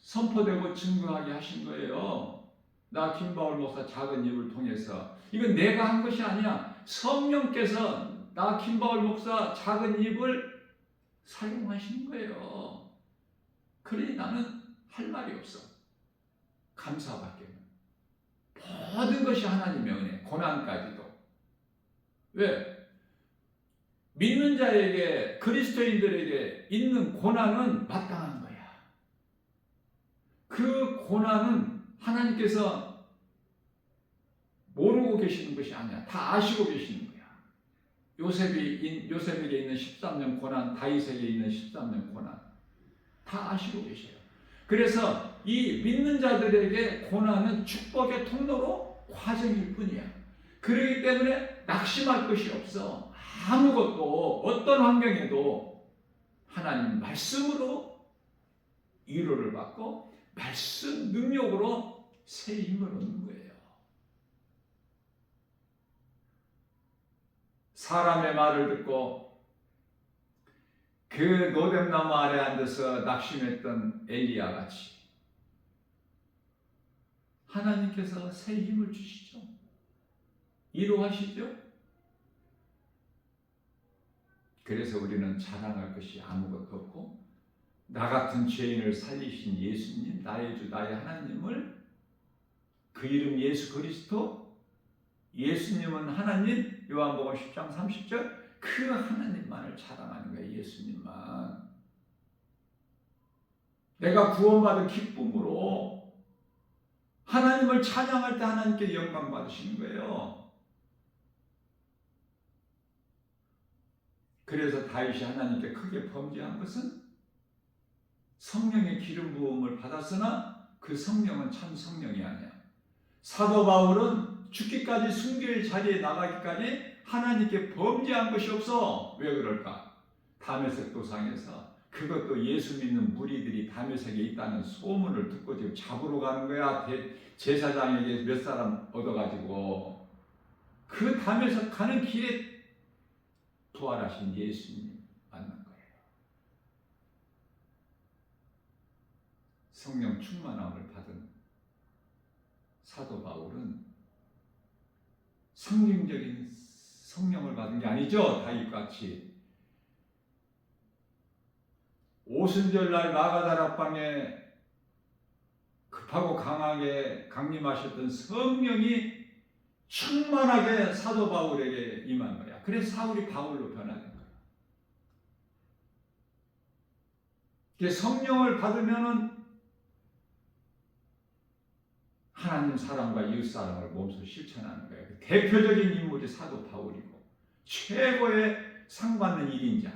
선포되고 증거하게 하신 거예요. 나 김바울 목사 작은 입을 통해서 이건 내가 한 것이 아니야. 성령께서 나 김바울 목사 작은 입을 사용하시는 거예요. 그러니 나는 할 말이 없어. 감사밖에. 모든 것이 하나님의 은혜, 고난까지도. 왜? 믿는 자에게, 그리스도인들에게 있는 고난은 마땅한 거야. 그 고난은 하나님께서 모르고 계시는 것이 아니야. 다 아시고 계시는 거야. 요셉에게 있는 13년 고난, 다윗에게 있는 13년 고난 다 아시고 계셔요. 그래서 이 믿는 자들에게 고난은 축복의 통로로 과정일 뿐이야. 그렇기 때문에 낙심할 것이 없어. 아무것도 어떤 환경에도 하나님 말씀으로 위로를 받고 말씀 능력으로 새 힘을 얻는 거예요. 사람의 말을 듣고 그 노뎀나무 아래 앉아서 낙심했던 엘리야 같이 하나님께서 새 힘을 주시죠. 위로하시죠. 그래서 우리는 자랑할 것이 아무것도 없고 나 같은 죄인을 살리신 예수님, 나의 주, 나의 하나님을, 그 이름 예수 그리스도, 예수님은 하나님, 요한복음 10장 30절, 그 하나님만을 자랑하는 거예요. 예수님만. 내가 구원받은 기쁨으로 하나님을 찬양할 때 하나님께 영광 받으시는 거예요. 그래서 다윗이 하나님께 크게 범죄한 것은 성령의 기름 부음을 받았으나 그 성령은 참 성령이 아니야. 사도 바울은 죽기까지 순교의 자리에 나가기까지 하나님께 범죄한 것이 없어. 왜 그럴까? 다메섹 도상에서 그것도 예수 믿는 무리들이 다메섹에 있다는 소문을 듣고 지금 잡으러 가는 거야. 제사장에게 몇 사람 얻어가지고 그 다메섹 가는 길에 부활하신 예수님 만난 거예요. 성령 충만함을 받은 사도 바울은 성경적인 성령을 받은 게 아니죠. 다윗같이 오순절날 마가다락방에 급하고 강하게 강림하셨던 성령이 충만하게 사도 바울에게 임한 거야. 그래서 사울이 바울로 변화된 거야. 성령을 받으면은 하나님 사랑과 이웃 사랑을 몸소 실천하는 거예요. 대표적인 인물이 사도 바울이고 최고의 상 받는 일인자.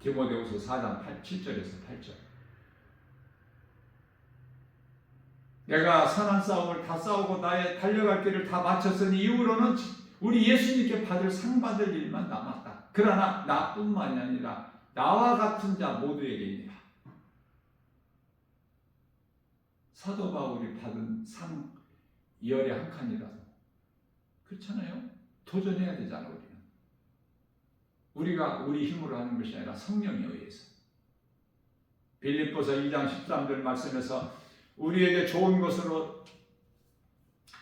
디모데후서 4장 7절에서 8절. 내가 선한 싸움을 다 싸우고 나의 달려갈 길을 다 마쳤으니 이후로는 우리 예수님께 받을 상 받을 일만 남았다. 그러나 나뿐만이 아니라 나와 같은 자 모두에게니라. 사도 바울이 받은 상 열에 한 칸이라도 그렇잖아요. 도전해야 되잖아. 우리가 우리 힘으로 하는 것이 아니라 성령에 의해서. 빌립보서 2장 13절 말씀에서 우리에게 좋은 것으로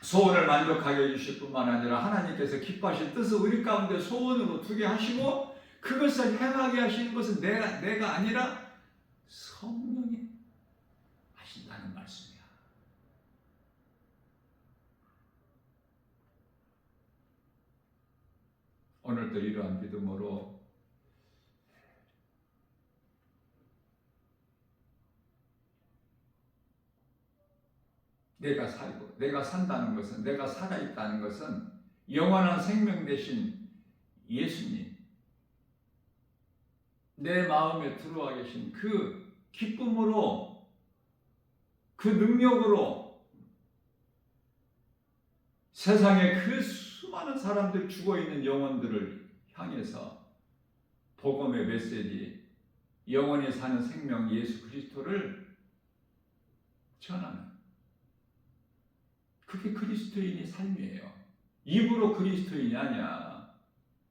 소원을 만족하게 해주실 뿐만 아니라 하나님께서 기뻐하실 뜻을 우리 가운데 소원으로 두게 하시고 그것을 행하게 하시는 것은 내가 아니라 성령이 하신다는 말씀이야. 오늘도 이러한 믿음으로 내가 살고 내가 산다는 것은, 내가 살아있다는 것은 영원한 생명 되신 예수님, 내 마음에 들어와 계신 그 기쁨으로, 그 능력으로 세상에 그 수많은 사람들 죽어있는 영혼들을 향해서 복음의 메시지, 영원히 사는 생명 예수 그리스도를 전하는, 그게 그리스도인의 삶이에요. 입으로 그리스도인이 아니야.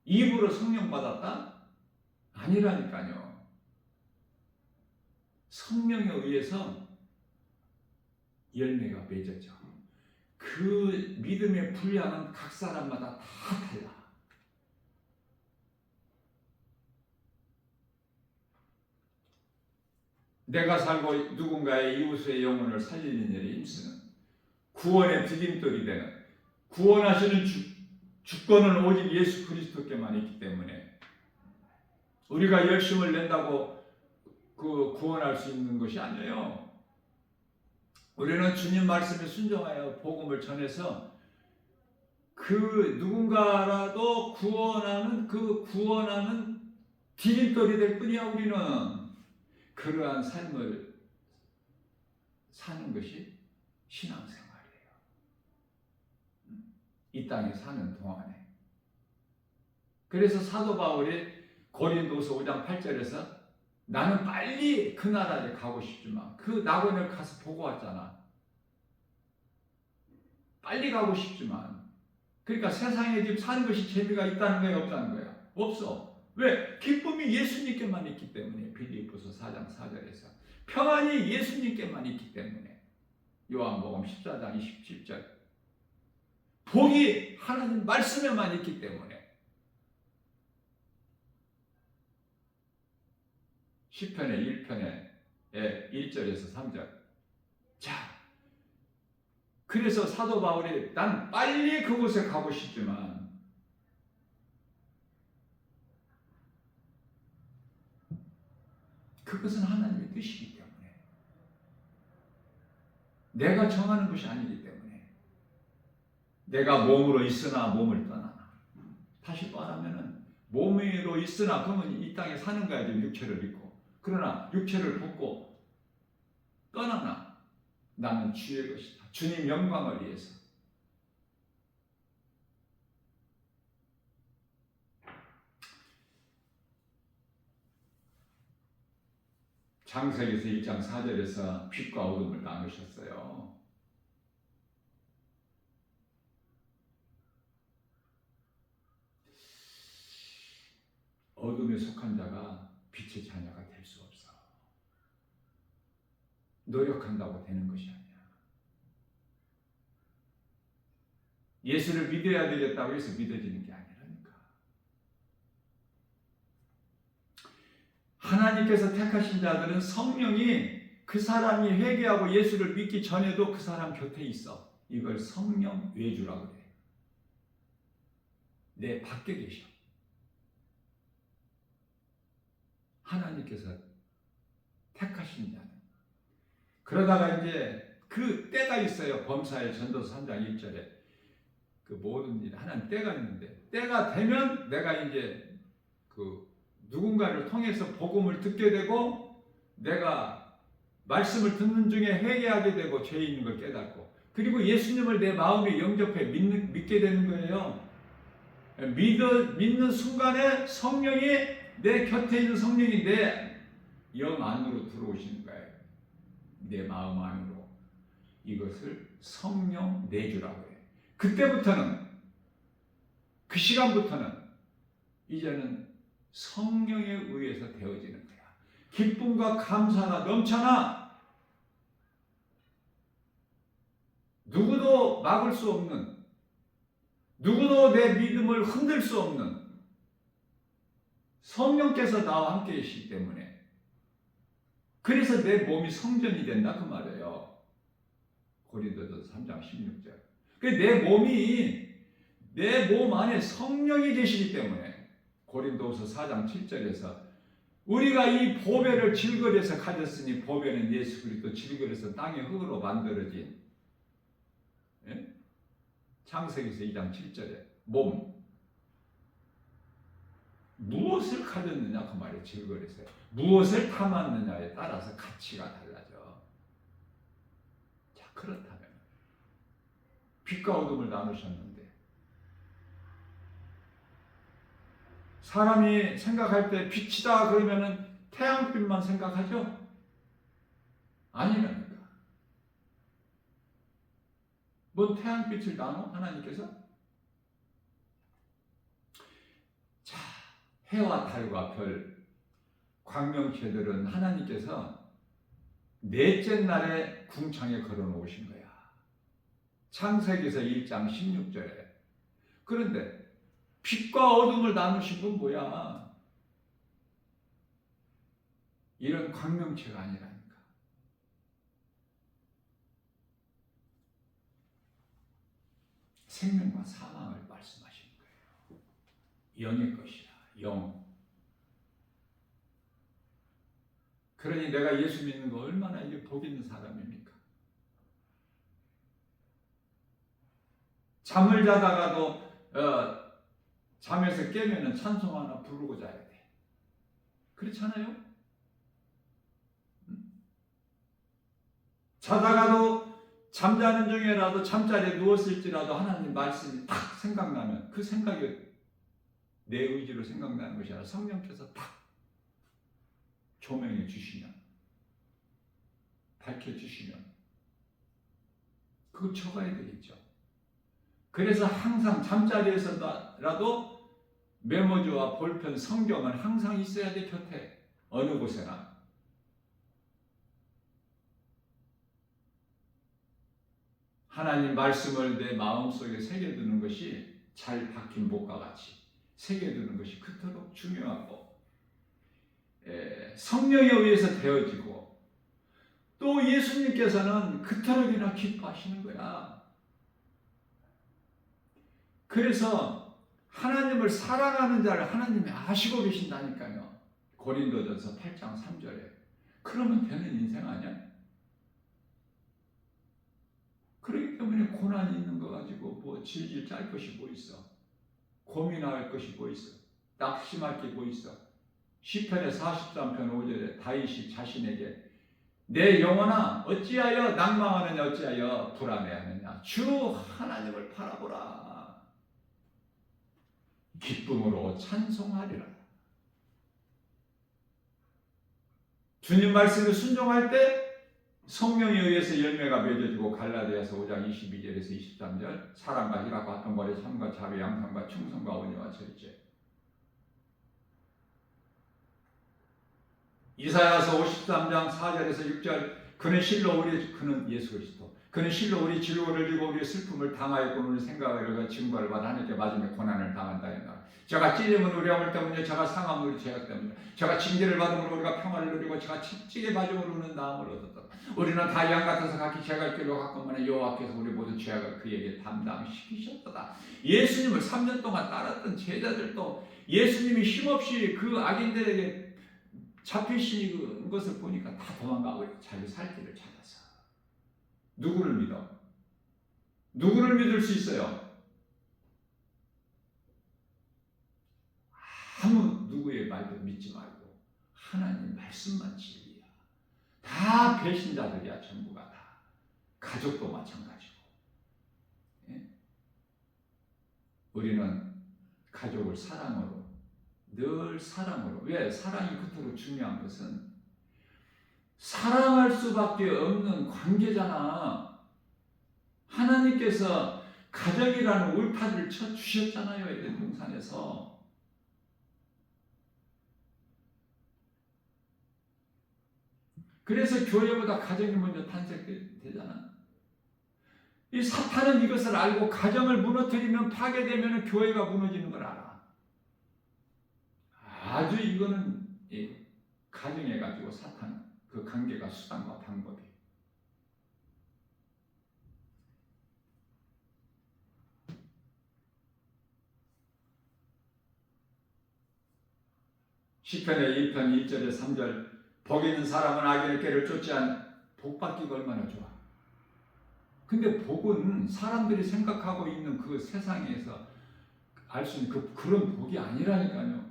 입으로 성령 받았다? 아니라니까요. 성령에 의해서 열매가 맺어져. 그 믿음의 분량은 각 사람마다 다 달라. 내가 살고 누군가의 이웃의 영혼을 살리는 일에 힘쓰는 구원의 디딤돌이 되는, 구원하시는 주권은 오직 예수 그리스도께만 있기 때문에 우리가 열심을 낸다고 그 구원할 수 있는 것이 아니에요. 우리는 주님 말씀에 순종하여 복음을 전해서 그 누군가라도 구원하는, 그 구원하는 디딤돌이 될 뿐이야. 우리는 그러한 삶을 사는 것이 신앙생활이에요. 이 땅에 사는 동안에. 그래서 사도 바울이 고린도서 5장 8절에서 나는 빨리 그 나라에 가고 싶지만, 그 낙원을 가서 보고 왔잖아. 빨리 가고 싶지만, 그러니까 세상에 지금 사는 것이 재미가 있다는 거야, 없다는 거야? 없어. 왜? 기쁨이 예수님께만 있기 때문에. 빌립보서 4장 4절에서 평안이 예수님께만 있기 때문에. 요한복음 14장 27절 복이 하나님 말씀에만 있기 때문에. 시편의 1편의 1절에서 3절. 자, 그래서 사도 바울이 난 빨리 그곳에 가고 싶지만 그것은 하나님의 뜻이기 때문에, 내가 정하는 것이 아니기 때문에, 내가 몸으로 있으나 몸을 떠나나. 다시 말하면은 몸으로 있으나 그러면 이 땅에 사는 거야. 지금 육체를 입고. 그러나 육체를 벗고 떠나나 나는 주의 것이다. 주님 영광을 위해서. 창세기서 1장 4절에서 빛과 어둠을 나누셨어요. 어둠에 속한 자가 빛의 자녀가 될 수 없어. 노력한다고 되는 것이 아니야. 예수를 믿어야 되겠다고 해서 믿어지는 게 아니라니까. 하나님께서 택하신 자들은 성령이 그 사람이 회개하고 예수를 믿기 전에도 그 사람 곁에 있어. 이걸 성령 외주라고 그래. 내 밖에 계셔. 하나님께서 택하신 자는. 그러다가 이제 그 때가 있어요. 범사의 전도서 3장 1절에 그 모든 일 하나님 때가 있는데, 때가 되면 내가 이제 그 누군가를 통해서 복음을 듣게 되고, 내가 말씀을 듣는 중에 회개하게 되고 죄 있는 걸 깨닫고, 그리고 예수님을 내 마음에 영접해 믿게 되는 거예요. 믿는 순간에 성령이, 내 곁에 있는 성령이 내 영 안으로 들어오시는 거예요. 내 마음 안으로. 이것을 성령 내주라고 해요. 그때부터는, 그 시간부터는 이제는 성령에 의해서 되어지는 거야. 기쁨과 감사가 넘쳐나. 누구도 막을 수 없는, 누구도 내 믿음을 흔들 수 없는 성령께서 나와 함께 계시기 때문에, 그래서 내 몸이 성전이 된다 그 말이에요. 고린도서 3장 16절. 내 몸이, 내 몸 안에 성령이 계시기 때문에 고린도서 4장 7절에서 우리가 이 보배를 질거려서 가졌으니, 보배는 예수 그리스도 질거려서 땅의 흙으로 만들어진, 예? 창세기서 2장 7절에 몸. 무엇을 가졌느냐 그 말이에요. 질거려서 무엇을 담았느냐에 따라서 가치가 달라져. 자, 그렇다면 빛과 어둠을 나누셨는데, 사람이 생각할 때 빛이다 그러면은 태양빛만 생각하죠? 아니라니까. 뭔 태양빛을 나눠? 하나님께서? 자, 해와 달과 별, 광명체들은 하나님께서 넷째 날에 궁창에 걸어놓으신 거야. 창세기서 1장 16절에. 그런데 빛과 어둠을 나누신 건 뭐야? 이런 광명체가 아니라니까. 생명과 사망을 말씀하시는 거예요. 영의 것이야. 영. 그러니 내가 예수 믿는 거 얼마나 이게 복 있는 사람입니까? 잠을 자다가도 잠에서 깨면은 찬송 하나 부르고 자야 돼. 그렇잖아요? 자다가도 잠자는 중에라도 잠자리에 누웠을지라도 하나님 말씀이 딱 생각나면 그 생각이 내 의지로 생각나는 것이 아니라 성령께서 딱 조명해 주시면, 밝혀주시면 그거 적어야 되겠죠. 그래서 항상 잠자리에서라도 메모지와 볼펜, 성경은 항상 있어야 돼. 곁에 어느 곳에나. 하나님 말씀을 내 마음속에 새겨두는 것이 잘 박힌 목과 같이 새겨두는 것이 그토록 중요하고, 성령에 의해서 되어지고, 또 예수님께서는 그토록이나 기뻐하시는 거야. 그래서 하나님을 사랑하는 자를 하나님이 아시고 계신다니까요. 고린도전서 8장 3절에. 그러면 되는 인생 아니야? 그렇기 때문에 고난이 있는 거 가지고 뭐 질질 짤 것이 뭐 있어? 고민할 것이 뭐 있어? 낙심할 게 뭐 있어? 시편의 43편 5절에 다윗이 자신에게 내 영혼아 어찌하여 낭망하느냐 어찌하여 불안해하느냐 주 하나님을 바라보라. 기쁨으로 찬송하리라. 주님 말씀에 순종할 때 성령에 의해서 열매가 맺어지고, 갈라디아서 5장 22절에서 23절 사랑과 희락과 화평과 삶과 자비 양상과 충성과 온유와 절제. 이사야서 53장 4절에서 6절 그는 실로 그는 예수 그리스도 그는 실로 우리 질고를 지고 우리의 슬픔을 당하였고 우리 생각을 증거를 받아 하나님께 맞으며 고난을 당한다 했나. 저가 찔림은 우리 허물 때문에, 저가 상함은 우리 죄악 때문에, 저가 징계를 받음으로 우리가 평화를 누리고, 저가 채찍에 맞음으로 우리는 나음을 얻었다. 우리는 다 양 같아서 각기 죄갈 길로 갔건만에 여호와께서 우리 모든 죄악을 그에게 담당시키셨도다. 예수님을 3년 동안 따랐던 제자들도 예수님이 힘없이 그 악인들에게 잡히신 것을 보니까 다 도망가고 자기 살 길을 찾아서. 누구를 믿어? 누구를 믿을 수 있어요? 아무 누구의 말도 믿지 말고 하나님 말씀만 진리야. 다 배신자들이야. 전부가 다. 가족도 마찬가지고. 예? 우리는 가족을 사랑으로, 늘 사랑으로. 왜? 사랑이 그토록 중요한 것은 사랑할 수밖에 없는 관계잖아. 하나님께서 가정이라는 울타리를 쳐주셨잖아요. 에덴 동산에서. 그래서 교회보다 가정이 먼저 탄생되잖아. 이 사탄은 이것을 알고 가정을 무너뜨리면, 파괴되면 교회가 무너지는 걸 알아. 아주 이거는 가정에 가지고 사탄 그 관계가 수단과 방법이. 시편의 1편 1절에 3절 복 있는 사람은 악인의 꾀를 쫓지 않아. 복 받기가 얼마나 좋아. 근데 복은 사람들이 생각하고 있는 그 세상에서 알 수 있는 그런 복이 아니라니까요.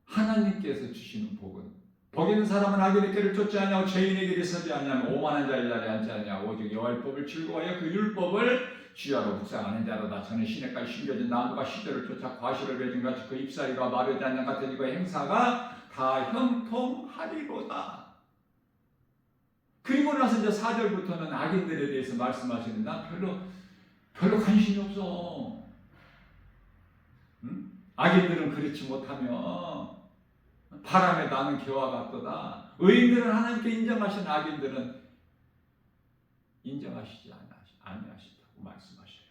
하나님께서 주시는 복은, 복 있는 사람은 악인의 꾀를 쫓지 않냐고 죄인의 길에 서지 않냐고 오만한 자의 자리에 앉지 않냐고 오직 여호와의 법을 즐거워하여 그 율법을 주야로 묵상하는 자로다. 저는 시냇가에 심겨진 나무가 시절을 쫓아 과실을 맺은 같이 그 잎사귀가 마르지 않는 같으니 그 행사가 다 형통하리로다. 그리고 나서 이제 4절부터는 악인들에 대해서 말씀하시는데 난 별로 관심이 없어. 응? 악인들은 그렇지 못하며 바람에 나는 개와 같도다. 의인들은 하나님께 인정하신 악인들은 인정하시지 아니하신다고 말씀하셔요.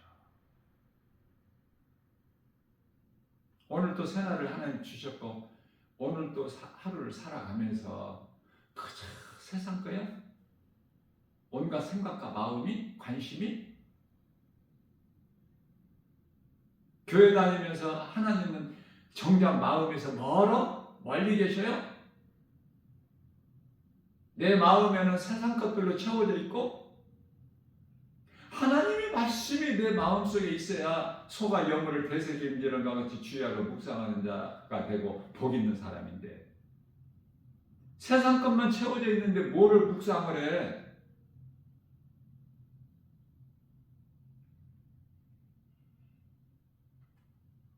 오늘 또 새날을 하나님 주셨고 오늘 또 하루를 살아가면서 그저 세상 거야? 온갖 생각과 마음이 관심이 교회 다니면서 하나님은 정작 마음에서 멀리 계셔요? 내 마음에는 세상 것들로 채워져 있고 하나님의 말씀이 내 마음속에 있어야 소가 여물을 되새김질한 것 같이 주야로 묵상하는 자가 되고 복 있는 사람인데 세상 것만 채워져 있는데 뭐를 묵상을 해?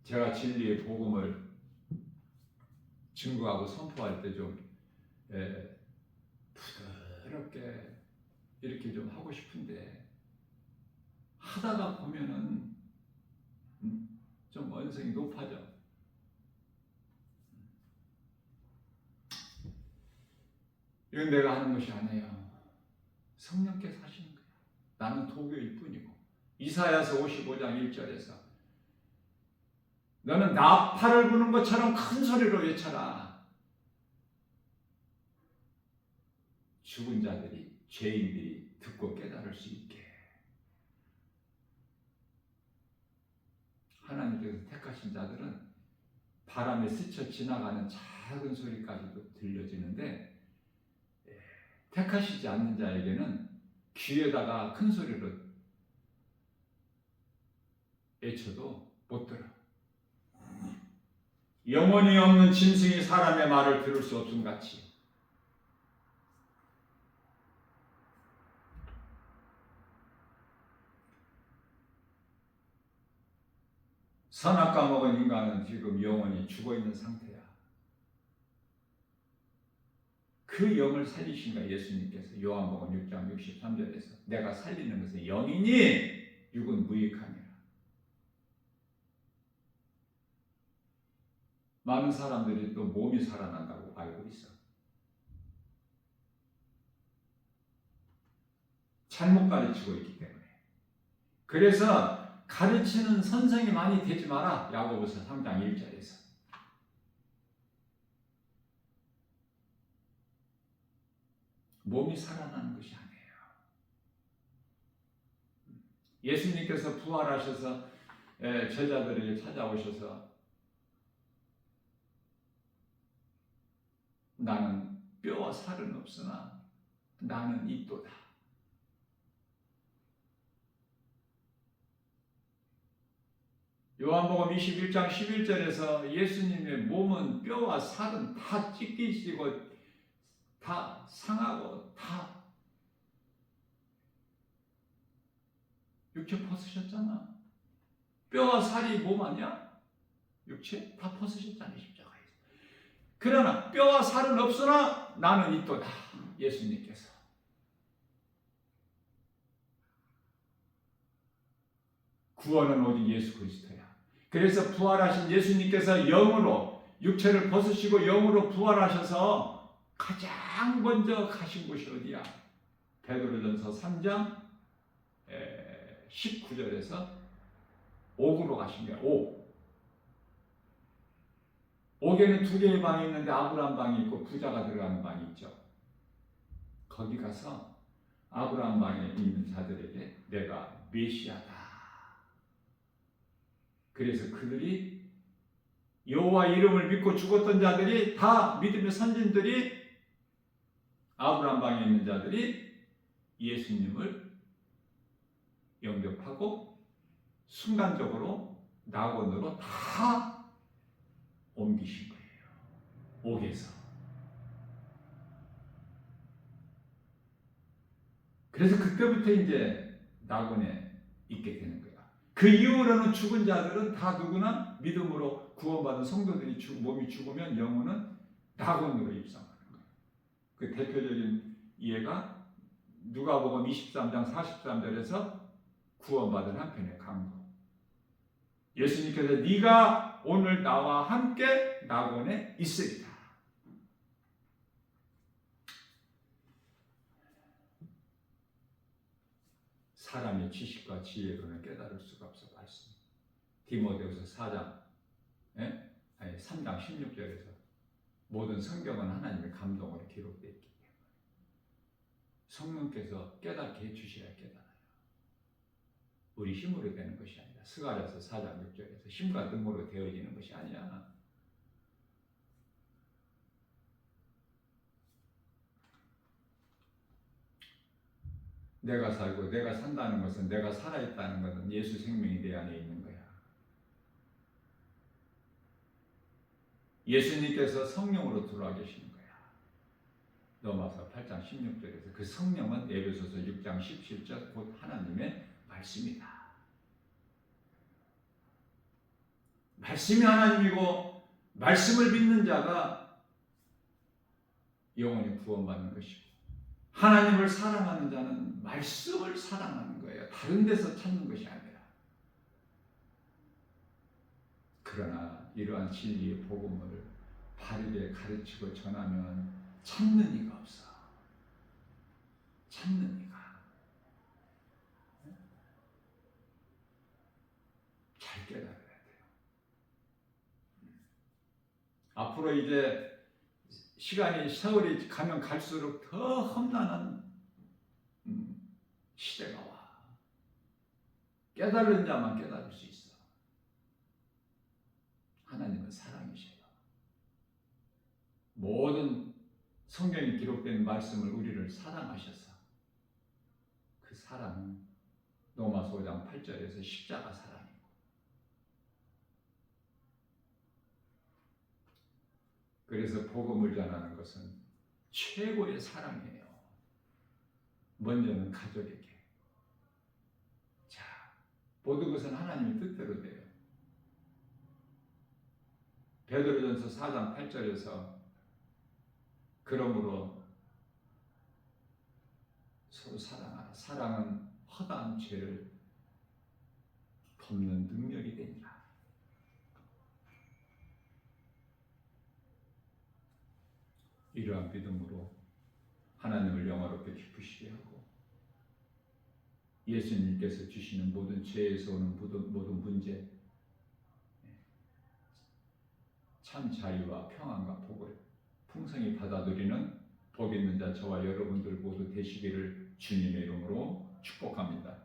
제가 진리의 복음을 증거하고 선포할 때 좀 부드럽게 이렇게 좀 하고 싶은데 하다가 보면은 좀 언성이 높아져. 이건 내가 하는 것이 아니에요. 성령께서 하시는 거야. 나는 도교일 뿐이고. 이사야서 55장 1절에서 너는 나팔을 부는 것처럼 큰 소리로 외쳐라. 죽은 자들이, 죄인들이 듣고 깨달을 수 있게. 하나님께서 택하신 자들은 바람에 스쳐 지나가는 작은 소리까지도 들려지는데 택하시지 않는 자에게는 귀에다가 큰 소리로 외쳐도 못 들어. 영혼이 없는 짐승이 사람의 말을 들을 수 없음 같이 선악과 먹은 인간은 지금 영혼이 죽어있는 상태야. 그 영을 살리신 거야. 예수님께서 요한복음 6장 63절에서 내가 살리는 것은 영이니 육은 무익함이라. 많은 사람들이 또 몸이 살아난다고 알고 있어. 잘못 가르치고 있기 때문에. 그래서 가르치는 선생이 많이 되지 마라. 야고보서 3장 1절에서. 몸이 살아나는 것이 아니에요. 예수님께서 부활하셔서 제자들에게 찾아오셔서 나는 뼈와 살은 없으나 나는 있도다. 요한복음 21장 11절에서 예수님의 몸은 뼈와 살은 다 찢기시고 다 상하고 다 육체 벗으셨잖아. 뼈와 살이 몸 아니야? 육체 다 벗으셨잖아요. 십자가에서. 그러나 뼈와 살은 없으나 나는 있도다. 예수님께서. 구원은 오직 예수 그리스도야. 그래서 부활하신 예수님께서 영으로 육체를 벗으시고 영으로 부활하셔서 가장 먼저 가신 곳이 어디야? 베드로전서 3장 19절에서 옥으로 가신 거야. 옥에는 두 개의 방이 있는데 아브라함 방이 있고 부자가 들어가는 방이 있죠. 거기 가서 아브라함 방에 있는 자들에게 내가 메시아다. 그래서 그들이 여호와 이름을 믿고 죽었던 자들이 다 믿음의 선진들이 아브라함 방에 있는 자들이 예수님을 영접하고 순간적으로 낙원으로 다 옮기신 거예요. 옥에서. 그래서 그때부터 이제 낙원에 있게 되는 거예요. 그 이후로는 죽은 자들은 다 누구나 믿음으로 구원받은 성도들이 몸이 죽으면 영혼은 낙원으로 입성하는 거예요. 그 대표적인 예가 누가복음 23장 43절에서 구원받은 한편의 강도. 예수님께서 네가 오늘 나와 함께 낙원에 있으리라. 사람의 지식과 지혜로는 깨달을 수가 없어 말씀. 디모데후서 4장, 3장 16절에서 모든 성경은 하나님의 감동으로 기록되어 있기 때문에 성령께서 깨닫게 해주셔야 깨달아요. 우리 힘으로 되는 것이 아니라 스가랴서 4장 6절에서 힘과 능으로 되어지는 것이 아니야. 내가 살고 내가 산다는 것은, 내가 살아있다는 것은 예수 생명이 내 안에 있는 거야. 예수님께서 성령으로 들어와 계시는 거야. 로마서 8장 16절에서 그 성령은 에베소서 6장 17절 곧 하나님의 말씀이다. 말씀이 하나님이고 말씀을 믿는 자가 영원히 구원받는 것이고, 하나님을 사랑하는 자는 말씀을 사랑하는 거예요. 다른 데서 찾는 것이 아니라. 그러나 이러한 진리의 복음을 바르게 가르치고 전하면 찾는 이가 없어. 찾는 이가. 잘 깨달아야 돼요. 앞으로 이제 시간이, 세월이 가면 갈수록 더 험난한 시대가 와. 깨달은 자만 깨달을 수 있어. 하나님은 사랑이셔요. 모든 성경에 기록된 말씀을 우리를 사랑하셔서 그 사랑은 로마서 5장 8절에서 십자가 사랑이고, 그래서 복음을 전하는 것은 최고의 사랑이에요. 먼저는 가족에게. 자, 모든 것은 하나님의 뜻대로 돼요. 베드로전서 4장 8절에서 그러므로 서로 사랑하라. 사랑은 허다한 죄를 덮는 능력이 되니라. 이러한 믿음으로 하나님을 영화롭게 기쁘시게 하고, 예수님께서 주시는 모든 죄에서 오는 모든 문제, 참 자유와 평안과 복을 풍성히 받아 누리는 복 있는 자 저와 여러분들 모두 되시기를 주님의 이름으로 축복합니다.